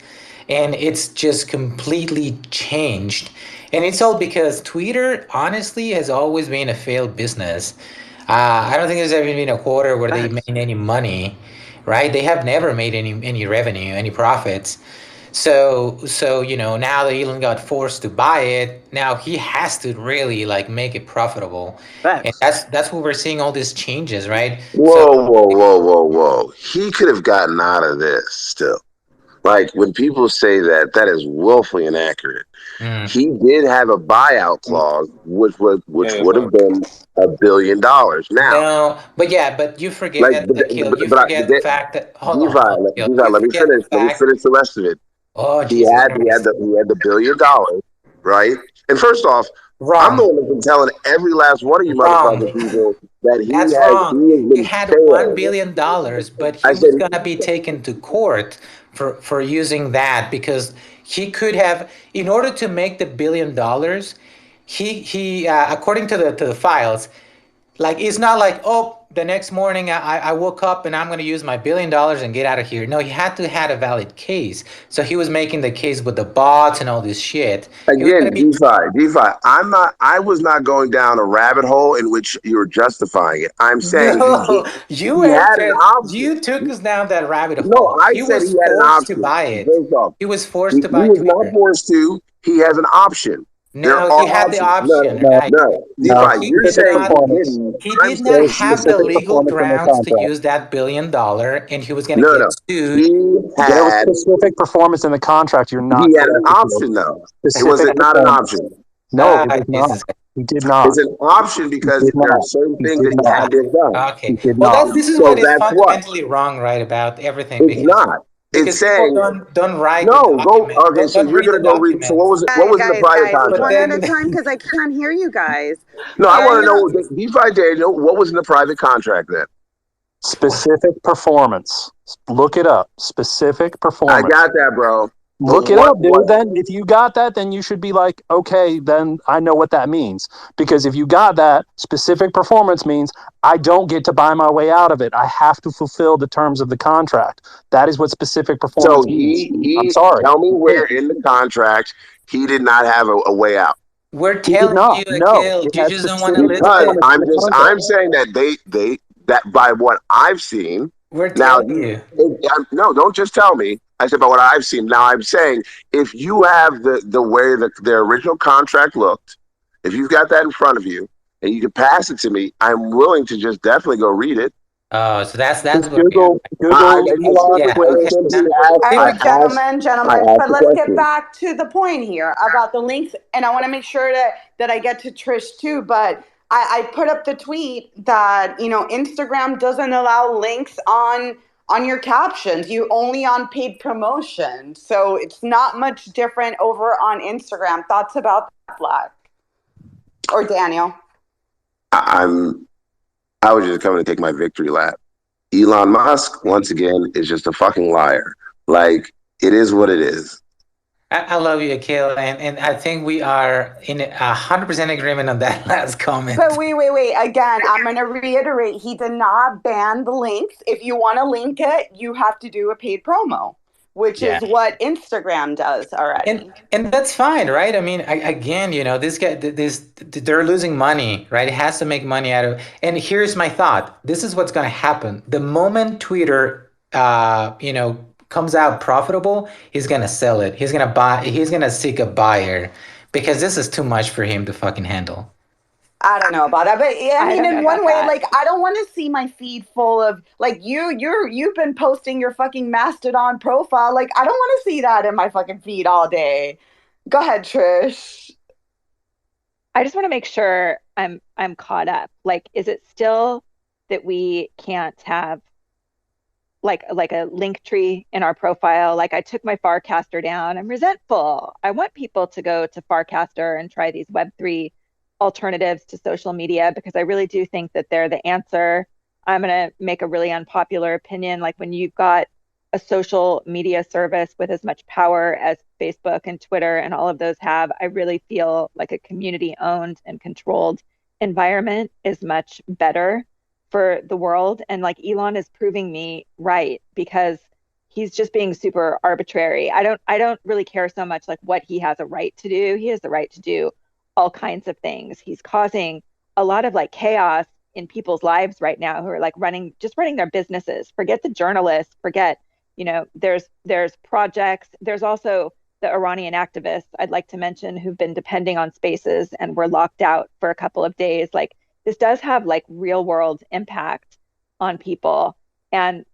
and it's just completely changed. And it's all because Twitter, honestly, has always been a failed business. I don't think there's ever been a quarter where they made any money, right? They have never made any revenue, any profits. So now that Elon got forced to buy it, now he has to really like make it profitable, and facts. that's what we're seeing all these changes, right? So Whoa. He could have gotten out of this still. Like when people say that, that is willfully inaccurate. He did have a buyout clause, which would have been $1 billion. Now, no, but you like, forget, Akil, you forget the fact that hold on, Akil, Levi, you let me forget the finish. Let me fact. finish the rest of it. Oh He Jesus had Christ, the $1 billion, right? And first off, I'm the wrong, one that's been telling every last one of you wrong. motherfucking people that he That's has wrong. He been had $1 failed. billion, but I he was said, gonna be taken to court for using that because he could have, in order to make the $1 billion, he according to the files, Like, it's not like, oh, the next morning I woke up and I'm going to use my $1 billion and get out of here. No, he had to had a valid case. So he was making the case with the bots and all this shit. He was going Again, to be DeFi. I was not going down a rabbit hole in which you're justifying it. I'm saying no, you he had an entered, option. you took us down that rabbit No, hole. I He said he was had an forced to option. buy it. First off, He was forced he to buy was not Twitter. forced to. He has an option. There No, are he had the options. No, option, No, right? no, no. DeFi. He You're did Specific saying not. he performance. didn't. He I'm did not saying There's have the specific specific. legal performance in the grounds to contract. use that $1 billion, and he was going to No, get no. sued. He There was had specific performance in the contract. You're not he had an correct. option though. It was Specific it not an performance. option. No, it was not. Jesus. He did not. It's an option He because did there are not. certain He things did that he not. had to have done. He Okay. did Well, not. this is So what is that's what. fundamentally wrong, right, about everything, It's because not. It's people saying don't write the no. Go. document, Okay, so don't you're read the gonna go read. So what documents, was it? What was in the private Guys, but one contract? at a then time because I can't hear you guys. No, I want to know Daniel, what the DeFi Daniel. What was in the private contract then? Specific performance. Look it up. Specific I performance. got that, bro. But Look it up, dude. Then if you got that, then you should be like, okay, then I know what that means. Because if you got that, specific performance means I don't get to buy my way out of it. I have to fulfill the terms of the contract. That is what specific So performance means. I'm he sorry. tell me where in the contract he did not have a way out. we're He did telling not. you, No. Akil, It you has just don't want to specific Because listen. performance in the contract. I'm saying that they that by what I've seen We're now. telling you. No, don't just tell me. I said by what I've seen. Now I'm saying if you have the way that their original contract looked, if you've got that in front of you and you can pass it to me, I'm willing to just definitely go read it. Oh, so that's Just where we are. Google Elon Yeah, Twitter okay. Simply Now, all I right, Timothy, I gentlemen, asked but the let's get question. back to the point here about the links, and I want to make sure that I get to Trish too. But I put up the tweet that Instagram doesn't allow links on your captions. You only on paid promotion, so it's not much different over on Instagram. Thoughts about that, Black or Daniel? I'm I was just coming to take my victory lap. Elon Musk, once again, is just a fucking liar. Like, it is what it is. I love you, Akil, and I think we are in 100% agreement on that last comment. But wait. Again, I'm going to reiterate. He did not ban the links. If you want to link it, you have to do a paid promo, which Yeah. is what Instagram does already. And that's fine, right? I mean, again, this guy, they're losing money, right? It has to make money out of. And here's my thought: this is what's going to happen. The moment Twitter, comes out profitable, he's going to sell it. He's going to buy. He's going to seek a buyer, because this is too much for him to fucking handle. I don't know about that, but I mean, don't know in one about way, that. like I don't want to see my feed full of like you've been posting your fucking Mastodon profile. Like I don't want to see that in my fucking feed all day. Go ahead, Trish. I just want to make sure I'm caught up. Like, is it still that we can't have like a Linktree in our profile? Like, I took my Farcaster down. I'm resentful. I want people to go to Farcaster and try these Web3 alternatives to social media, because I really do think that they're the answer. I'm going to make a really unpopular opinion. Like, when you've got a social media service with as much power as Facebook and Twitter and all of those have, I really feel like a community owned and controlled environment is much better for the world. And like, Elon is proving me right, because he's just being super arbitrary. I don't really care so much like what he has a right to do. He has the right to do all kinds of things. He's causing a lot of like chaos in people's lives right now who are like running their businesses. Forget the journalists, forget, there's projects. There's also the Iranian activists I'd like to mention who've been depending on spaces and were locked out for a couple of days. Like, this does have like real world impact on people. And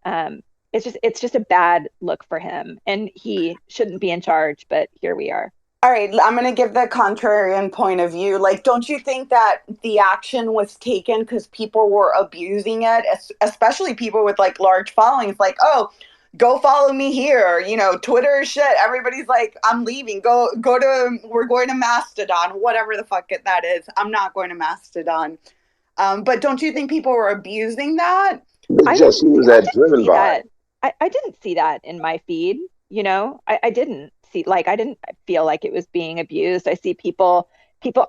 it's just a bad look for him. And he shouldn't be in charge, but here we are. All right, I'm going to give the contrarian point of view. Like, don't you think that the action was taken because people were abusing it, especially people with like large followings? Like, oh, go follow me here. Twitter shit. Everybody's like, I'm leaving. We're going to Mastodon, whatever the fuck that is. I'm not going to Mastodon. But don't you think people were abusing that? But just who was that driven by? I didn't see that in my feed. I didn't feel like it was being abused. I see people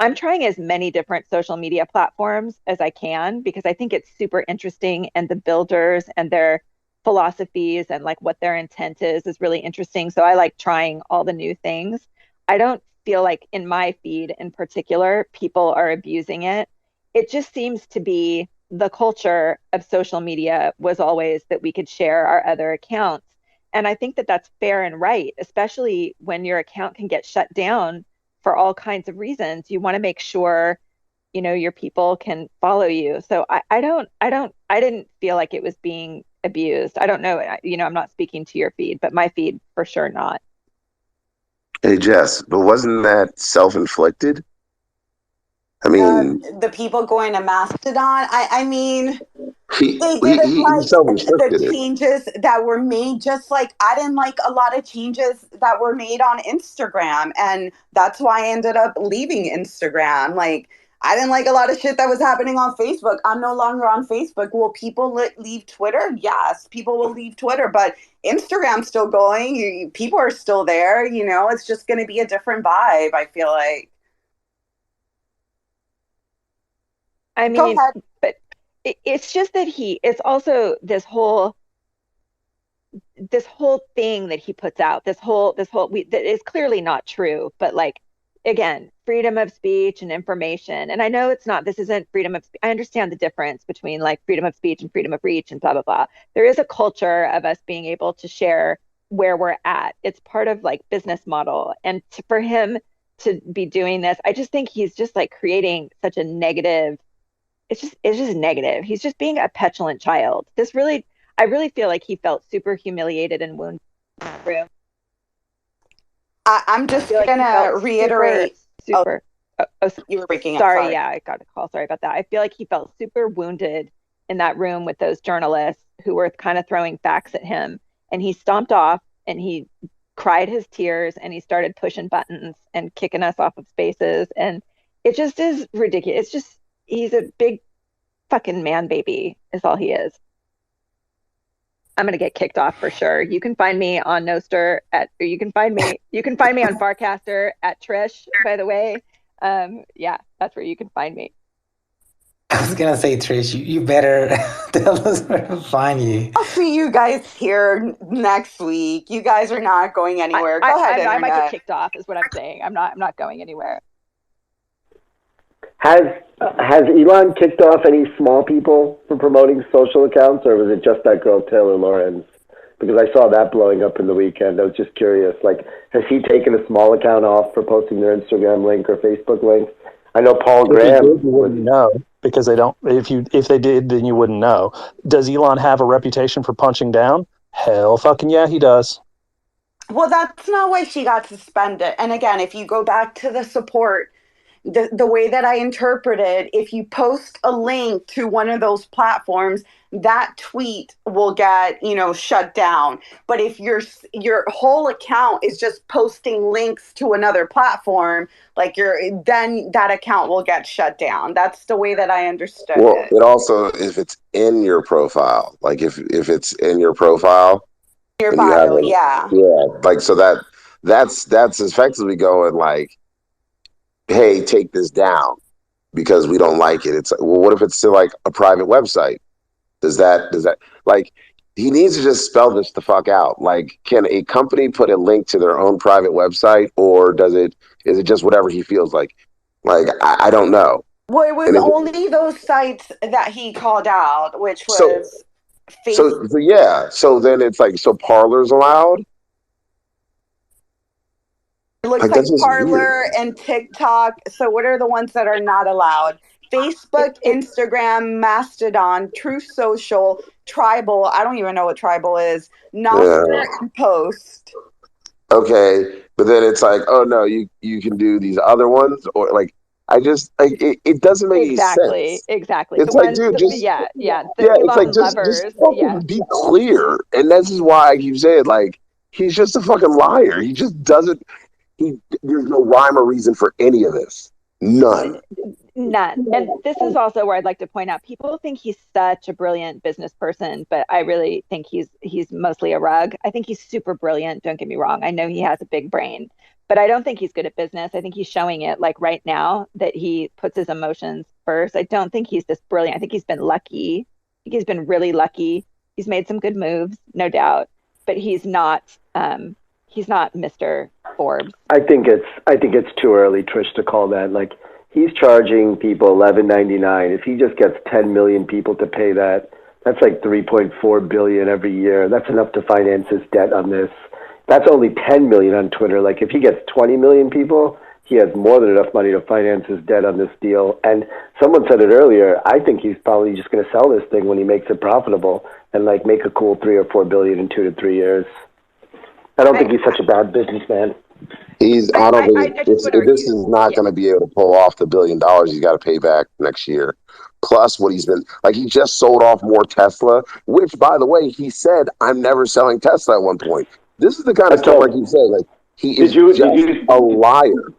I'm trying as many different social media platforms as I can because I think it's super interesting, and the builders and their philosophies and like what their intent is really interesting. So I like trying all the new things. I don't feel like in my feed in particular, people are abusing it. It just seems to be the culture of social media was always that we could share our other accounts. And I think that that's fair and right, especially when your account can get shut down for all kinds of reasons. You want to make sure, your people can follow you. So I didn't feel like it was being abused. I don't know. I'm not speaking to your feed, but my feed for sure not. Hey, Jess, but wasn't that self-inflicted? I mean, The people going to Mastodon, I mean, he they he, didn't he like the self-inflicted it. changes that were made, just like I didn't like a lot of changes that were made on Instagram, and that's why I ended up leaving Instagram. Like, I didn't like a lot of shit that was happening on Facebook. I'm no longer on Facebook. Will people leave Twitter? Yes, people will leave Twitter, but Instagram's still going. People are still there. It's just going to be a different vibe, I feel like. I Go mean, ahead. but it's just that it's also this whole thing that he puts out, that is clearly not true, but like, again, freedom of speech and information. And I know this isn't freedom of speech. I understand the difference between like freedom of speech and freedom of reach and blah, blah, blah. There is a culture of us being able to share where we're at. It's part of like business model. And for him to be doing this, I just think he's just like creating such a negative. It's just negative. He's just being a petulant child. I really feel like he felt super humiliated and wounded in that room. I'm I just feel like he gonna felt reiterate. super. Oh, You were breaking up. sorry. Sorry. Yeah, I got a call. Sorry about that. I feel like he felt super wounded in that room with those journalists who were kind of throwing facts at him. And he stomped off and he cried his tears and he started pushing buttons and kicking us off of spaces. And it just is ridiculous. It's just, he's a big fucking man baby, is all he is. I'm gonna get kicked off for sure. You can find me on Noster you can find me on Farcaster at Trish, by the way. Yeah, that's where you can find me. I was gonna say, Trish, you better tell us where to find you. I'll see you guys here next week. You guys are not going anywhere. Go ahead, I might get internet. kicked off, is what I'm saying. I'm not going anywhere. Has Elon kicked off any small people for promoting social accounts, or was it just that girl Taylor Lorenz? Because I saw that blowing up in the weekend. I was just curious. Like, has he taken a small account off for posting their Instagram link or Facebook link? I know Paul If he Graham did, you wouldn't know because they don't. If they did, then you wouldn't know. Does Elon have a reputation for punching down? Hell, fucking yeah, he does. Well, that's not why she got suspended. And again, if you go back to the support, the way that I interpret it, if you post a link to one of those platforms, that tweet will get, shut down. But if your whole account is just posting links to another platform, then that account will get shut down. That's the way that I understood Well, it. it also, if it's in your profile, like if it's in your profile Your and you have bio, a, yeah. yeah, like, so that's effectively going like, hey, take this down because we don't like it. It's like, well, what if it's to like a private website? Does that like, he needs to just spell this the fuck out. Like, can a company put a link to their own private website, or is it just whatever he feels like? Like, I don't know. Well, it was And only those sites that he called out, which so was Facebook. so yeah. So then it's like, so Parler's allowed? It looks Like, like that's just weird. Parler and TikTok. So, what are the ones that are not allowed? Facebook, It Instagram, Mastodon, True Social, Tribal. I don't even know what Tribal is. Yeah. Noster and Post. Okay, but then it's like, oh no, you can do these other ones, or like, I just like it doesn't make any sense. exactly. The It's like, ones, dude, just yeah, the yeah, it's like, Elon just lovers, yeah. fucking be clear. And this is why I keep saying, like, he's just a fucking liar. He just doesn't. There's no rhyme or reason for any of this. None. None. And this is also where I'd like to point out people think he's such a brilliant business person, but I really think he's mostly a rug. I think he's super brilliant, don't get me wrong. I know he has a big brain, But I don't think he's good at business. I think he's showing it like right now that he puts his emotions first. I don't think he's this brilliant. I think he's been lucky. I think he's been really lucky. He's made some good moves, no doubt, but he's not Mr. Forbes. I think it's too early, Trish, to call that. Like, he's charging people $11.99. If he just gets 10 million people to pay that, that's like 3.4 billion every year. That's enough to finance his debt on this. That's only 10 million on Twitter. Like, if he gets 20 million people, he has more than enough money to finance his debt on this deal. And someone said it earlier, I think he's probably just going to sell this thing when he makes it profitable and like make a cool 3 or 4 billion in 2 to 3 years. I don't think he's such a bad businessman. I don't think this is not going to be able to pull off the $1 billion he's got to pay back next year. Plus what he's been like, he just sold off more Tesla, which, by the way, he said, I'm never selling Tesla at one point. This is the kind of stuff, like you said, like, he is just a liar.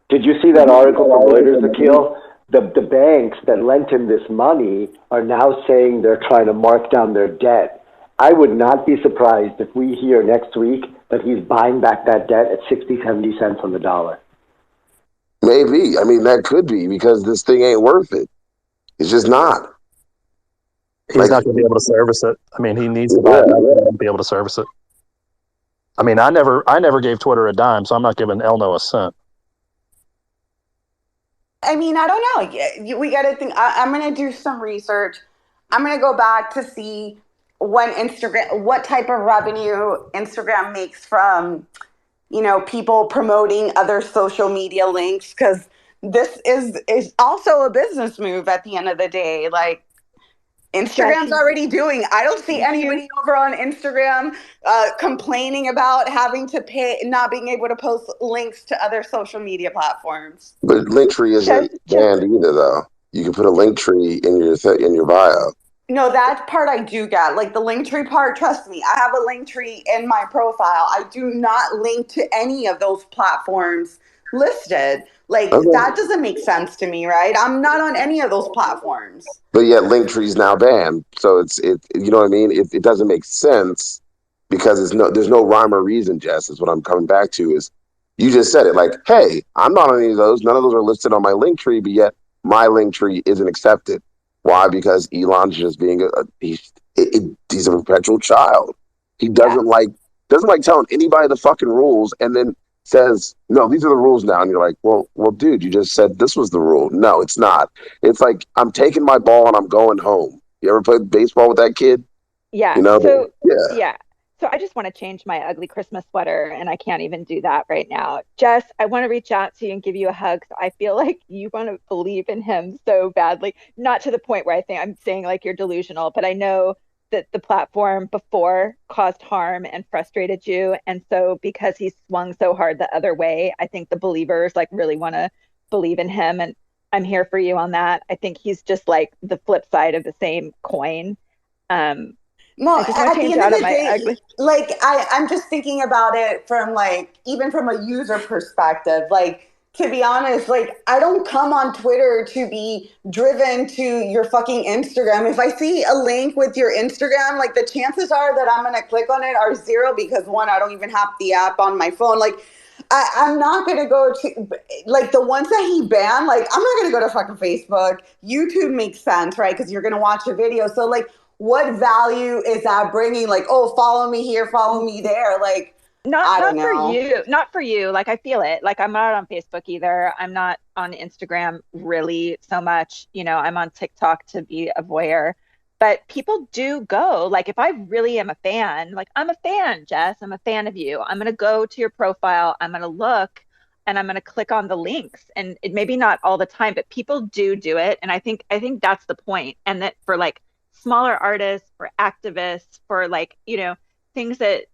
Did you see that article from Reuters, Akil? The banks that lent him this money are now saying they're trying to mark down their debt. I would not be surprised if we hear next week that he's buying back that debt at 60, 70 cents on the dollar. Maybe. I mean, that could be, because this thing ain't worth it. It's just not. He's not going to be able to service it. I mean, he needs to buy it to be able to service it. I mean, I never gave Twitter a dime, so I'm not giving Elno a cent. I mean, I don't know. We got to think. I'm going to do some research. I'm going to go back to see what type of revenue Instagram makes from, people promoting other social media links, because this is also a business move at the end of the day. Like, Instagram's already doing. I don't see anybody over on Instagram complaining about having to pay, not being able to post links to other social media platforms. But Linktree isn't banned either, though. You can put a Linktree in your bio. No, that part I do get. Like, the Linktree part, trust me, I have a Linktree in my profile. I do not link to any of those platforms listed. Like, that doesn't make sense to me, right? I'm not on any of those platforms. But yet Linktree's now banned. So it's you know what I mean? It doesn't make sense, because there's no rhyme or reason, Jess, is what I'm coming back to. Is you just said it, like, hey, I'm not on any of those. None of those are listed on my Linktree, but yet my Linktree isn't accepted. Why? Because Elon's just being he's a perpetual child. He doesn't like telling anybody the fucking rules, and then says, no, these are the rules now. And you're like, well, dude, you just said this was the rule. No, it's not. It's like, I'm taking my ball and I'm going home. You ever played baseball with that kid? Yeah. Yeah. So I just want to change my ugly Christmas sweater, and I can't even do that right now. Jess, I want to reach out to you and give you a hug. So I feel like you want to believe in him so badly. Not to the point where I'm saying like you're delusional, but I know that the platform before caused harm and frustrated you. And so because he swung so hard the other way, I think the believers like really want to believe in him. And I'm here for you on that. I think he's just like the flip side of the same coin. Well, at the end of the day, like, I'm just thinking about it from like, even from a user perspective, like, to be honest, like, I don't come on Twitter to be driven to your fucking Instagram. If I see a link with your Instagram, like, the chances are that I'm going to click on it are zero, because one, I don't even have the app on my phone. Like, I'm not going to go to, like, the ones that he banned, like, I'm not going to go to fucking Facebook. YouTube makes sense, right? Because you're going to watch a video. So, like, what value is that bringing? Like, oh, follow me here, follow me there. Like, not for you. Like, I feel it. Like, I'm not on Facebook either. I'm not on Instagram really so much. I'm on TikTok to be a voyeur. But people do go. Like, if I really am a fan, like, I'm a fan, Jess. I'm a fan of you. I'm going to go to your profile. I'm going to look, and I'm going to click on the links. And it maybe not all the time, but people do it. And I think that's the point. And that for like smaller artists, for activists, for like, things that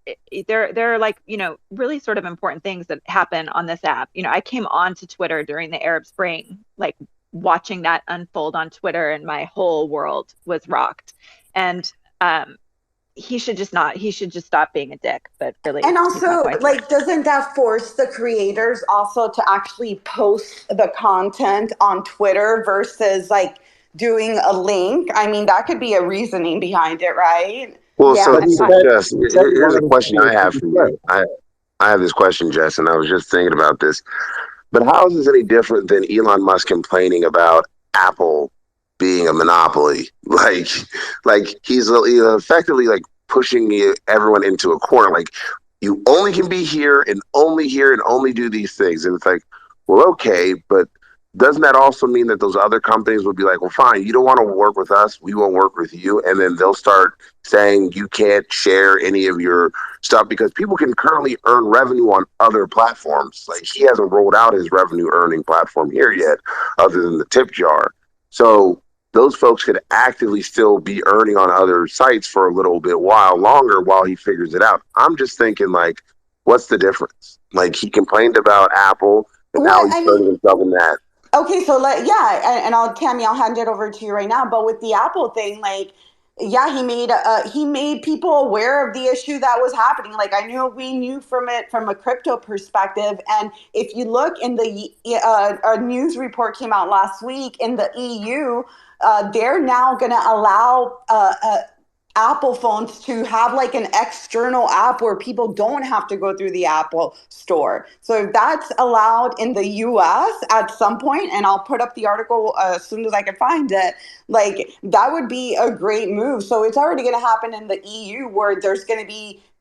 there are like, really sort of important things that happen on this app. I came onto Twitter during the Arab Spring, like watching that unfold on Twitter, and my whole world was rocked. And he should just stop being a dick. But really, and also, like, doesn't that force the creators also to actually post the content on Twitter versus like doing a link? I mean, that could be a reasoning behind it, right? Well, so Jess, here's a question I have for you. I have this question, Jess, and I was just thinking about this. But how is this any different than Elon Musk complaining about Apple being a monopoly? Like he's effectively like pushing everyone into a corner. Like you only can be here and only do these things. And it's like, well, okay, but doesn't that also mean that those other companies would be like, well, fine, you don't want to work with us, we won't work with you, and then they'll start saying you can't share any of your stuff because people can currently earn revenue on other platforms. Like he hasn't rolled out his revenue earning platform here yet, other than the tip jar. So those folks could actively still be earning on other sites for a little bit while longer while he figures it out. I'm just thinking like, what's the difference? Like he complained about Apple, and now Well, he's I mean, turning himself in that. okay, so and Tammy, I'll hand it over to you right now. But with the Apple thing, like, yeah, he made people aware of the issue that was happening. Like, we knew from it from a crypto perspective. And if you look in a news report came out last week in the EU, they're now going to allow Apple phones to have like an external app where people don't have to go through the Apple store. So if that's allowed in the US at some point, and I'll put up the article as soon as I can find it, like that would be a great move. So it's already going to happen in the EU where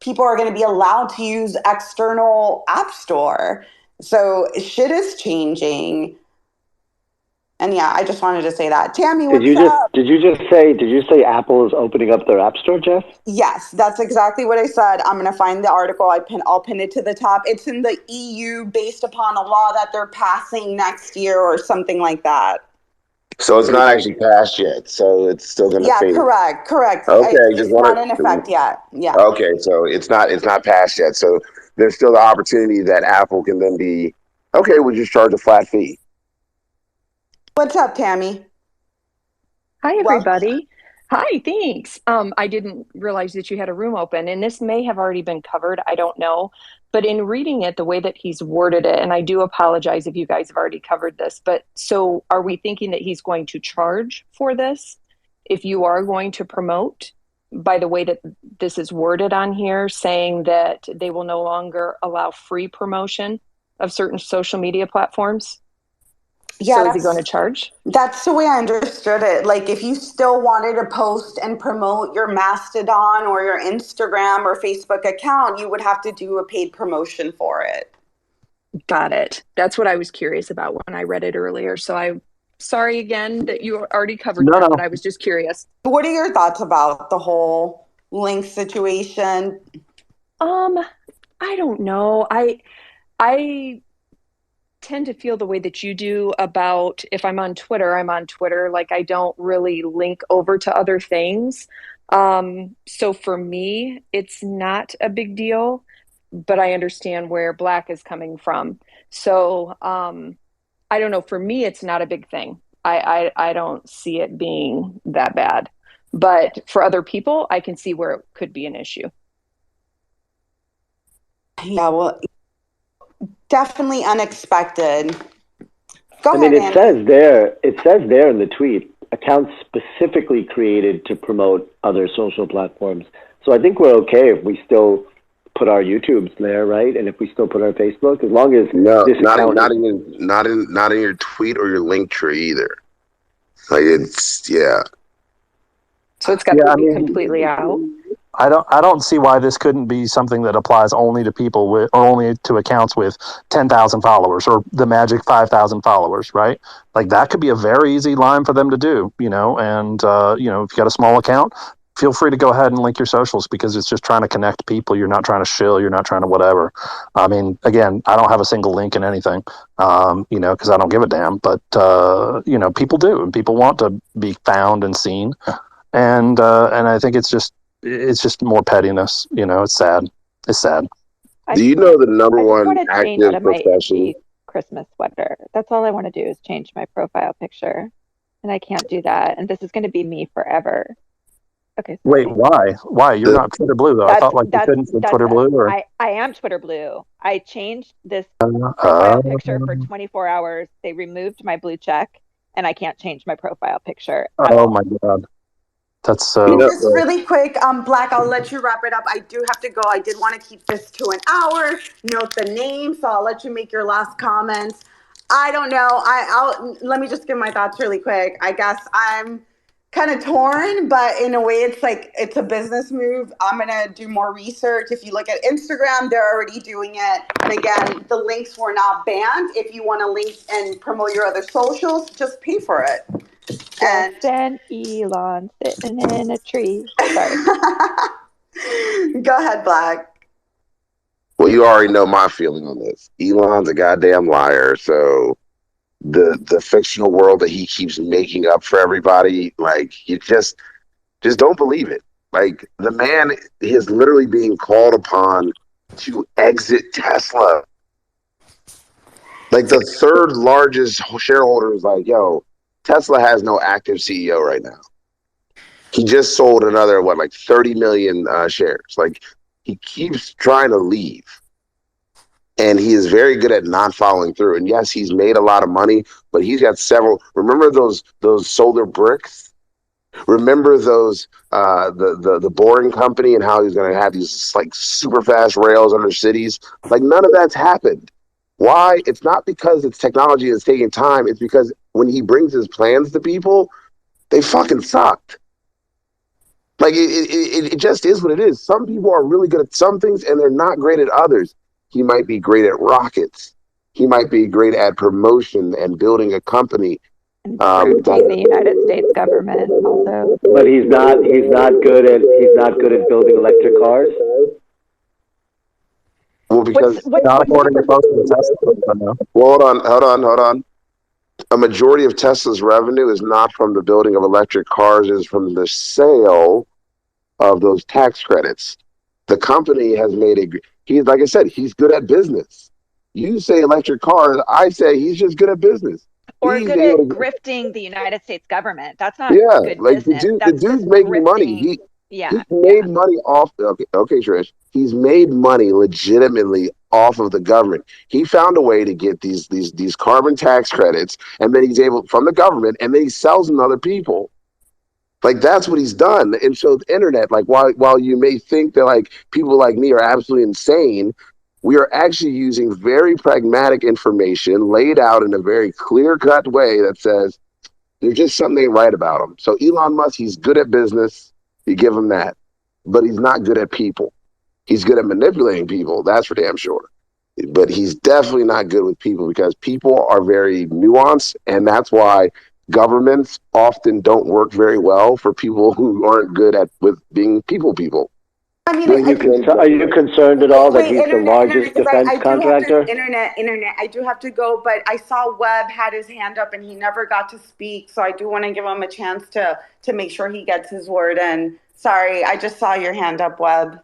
people are going to be allowed to use external app store. So shit is changing. And yeah, I just wanted to say that. Tammy, what's up? Did you say Apple is opening up their app store, Jeff? Yes, that's exactly what I said. I'm going to find the article. I'll pin it to the top. It's in the EU based upon a law that they're passing next year or something like that. So it's not actually passed yet. So it's still going to Yeah, fade. correct. Okay, It's just just not want in effect yet. Yeah. Okay, so it's not passed yet. So there's still the opportunity that Apple can then be okay. We'll just charge a flat fee. What's up, Tammy? Hi, everybody. Hi, thanks. I didn't realize that you had a room open, and this may have already been covered. I don't know. But in reading it, the way that he's worded it, and I do apologize if you guys have already covered this, but so are we thinking that he's going to charge for this if you are going to promote? By the way that this is worded on here, saying that they will no longer allow free promotion of certain social media platforms. Yeah, so is he going to charge? That's the way I understood it. Like if you still wanted to post and promote your Mastodon or your Instagram or Facebook account, you would have to do a paid promotion for it. Got it. That's what I was curious about when I read it earlier. So I'm sorry again that you already covered that, but I was just curious. What are your thoughts about the whole link situation? I don't know. I tend to feel the way that you do about if I'm on Twitter, I'm on Twitter. Like I don't really link over to other things. So for me, it's not a big deal, but I understand where Black is coming from. So I don't know. For me, it's not a big thing. I don't see it being that bad. But for other people, I can see where it could be an issue. Yeah, well, definitely unexpected. Go I ahead, mean, it says there in the tweet, accounts specifically created to promote other social platforms. So I think we're okay if we still put our YouTubes there, right? And if we still put our Facebook, as long as not in your tweet or your Linktree either. Like So it's got to be completely out. I don't see why this couldn't be something that applies only to people with, or only to accounts with 10,000 followers or the magic 5,000 followers, right? Like that could be a very easy line for them to do, and if you got a small account, feel free to go ahead and link your socials because it's just trying to connect people. You're not trying to shill, you're not trying to whatever. I mean, again, I don't have a single link in anything, because I don't give a damn, but, people do, and people want to be found and seen. And I think it's just more pettiness. It's sad. It's sad. Do you know the number one want to change out active of my profession? Christmas sweater. That's all I want to do is change my profile picture, and I can't do that. And this is going to be me forever. Okay. Sorry. Wait, why? Why? You're not Twitter Blue though. I thought like you couldn't say Twitter Blue. Or I am Twitter Blue. I changed this profile picture for 24 hours. They removed my blue check, and I can't change my profile picture. Oh my God. That's so. Just really quick, Black, I'll let you wrap it up. I do have to go. I did want to keep this to an hour. Note the name, so I'll let you make your last comments. I don't know. I'll let me just give my thoughts really quick. I guess I'm kind of torn, but in a way, it's like it's a business move. I'm gonna do more research. If you look at Instagram, they're already doing it. And again, the links were not banned. If you want to link and promote your other socials, just pay for it. Just an Elon sitting in a tree. Sorry. Go ahead, Black. Well, you already know my feeling on this. Elon's a goddamn liar. So the fictional world that he keeps making up for everybody, like you just don't believe it. Like the man is literally being called upon to exit Tesla. Like the third largest shareholder is like, yo, Tesla has no active CEO right now. He just sold another, like 30 million shares. Like he keeps trying to leave. And he is very good at not following through. And yes, he's made a lot of money, but he's got several. Remember those solar bricks? Remember those the boring company and how he's going to have these like super fast rails under cities? Like none of that's happened. Why? It's not because it's technology that's taking time. It's because when he brings his plans to people, they fucking sucked. Like it just is what it is. Some people are really good at some things and they're not great at others. He might be great at rockets. He might be great at promotion and building a company. And recruiting the United States government also. But he's not good at building electric cars. Well, because not according to most of the Tesla. Well, hold on. A majority of Tesla's revenue is not from the building of electric cars; is from the sale of those tax credits. The company has made a. He's like I said, he's good at business. You say electric cars, I say he's just good at business. Or He's good at grifting the United States government. That's not good like business. the dude's making money. He made money off. Okay, Trish. He's made money legitimately off of the government. He found a way to get these carbon tax credits, and then he's able from the government, and then he sells them to other people. Like that's what he's done. And so the internet, like while you may think that like people like me are absolutely insane, we are actually using very pragmatic information laid out in a very clear-cut way that says there's just something ain't right about him. So Elon Musk, he's good at business. You give him that. But he's not good at people. He's good at manipulating people. That's for damn sure. But he's definitely not good with people because people are very nuanced. And that's why governments often don't work very well for people who aren't good at with being people. I mean, are you concerned at all that he's the largest defense contractor? Internet. I do have to go, but I saw Webb had his hand up and he never got to speak, so I do want to give him a chance to make sure he gets his word in. Sorry, I just saw your hand up, Webb.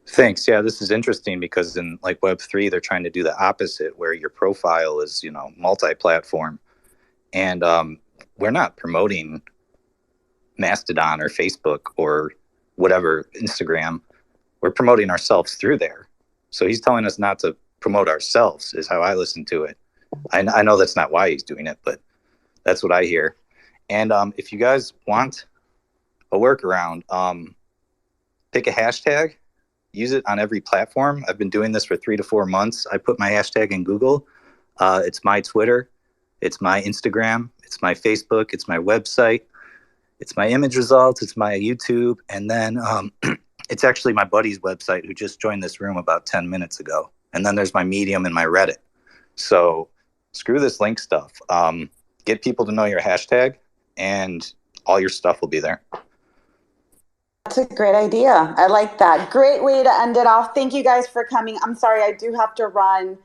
Thanks. Yeah, this is interesting because in like Web3, they're trying to do the opposite, where your profile is, multi-platform, and we're not promoting Mastodon or Facebook or whatever, Instagram. We're promoting ourselves through there. So he's telling us not to promote ourselves is how I listen to it. I know that's not why he's doing it, but that's what I hear. And if you guys want a workaround, pick a hashtag, use it on every platform. I've been doing this for 3 to 4 months. I put my hashtag in Google. It's my Twitter. It's my Instagram. It's my Facebook. It's my website. It's my image results. It's my YouTube. And then it's actually my buddy's website who just joined this room about 10 minutes ago. And then there's my Medium and my Reddit. So screw this link stuff. Get people to know your hashtag and all your stuff will be there. That's a great idea. I like that. Great way to end it off. Thank you guys for coming. I'm sorry, I do have to run.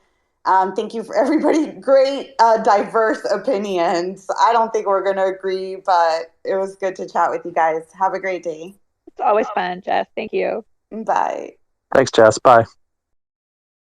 Thank you for everybody. Great, diverse opinions. I don't think we're going to agree, but it was good to chat with you guys. Have a great day. It's always fun, Jess. Thank you. Bye. Thanks, Jess. Bye.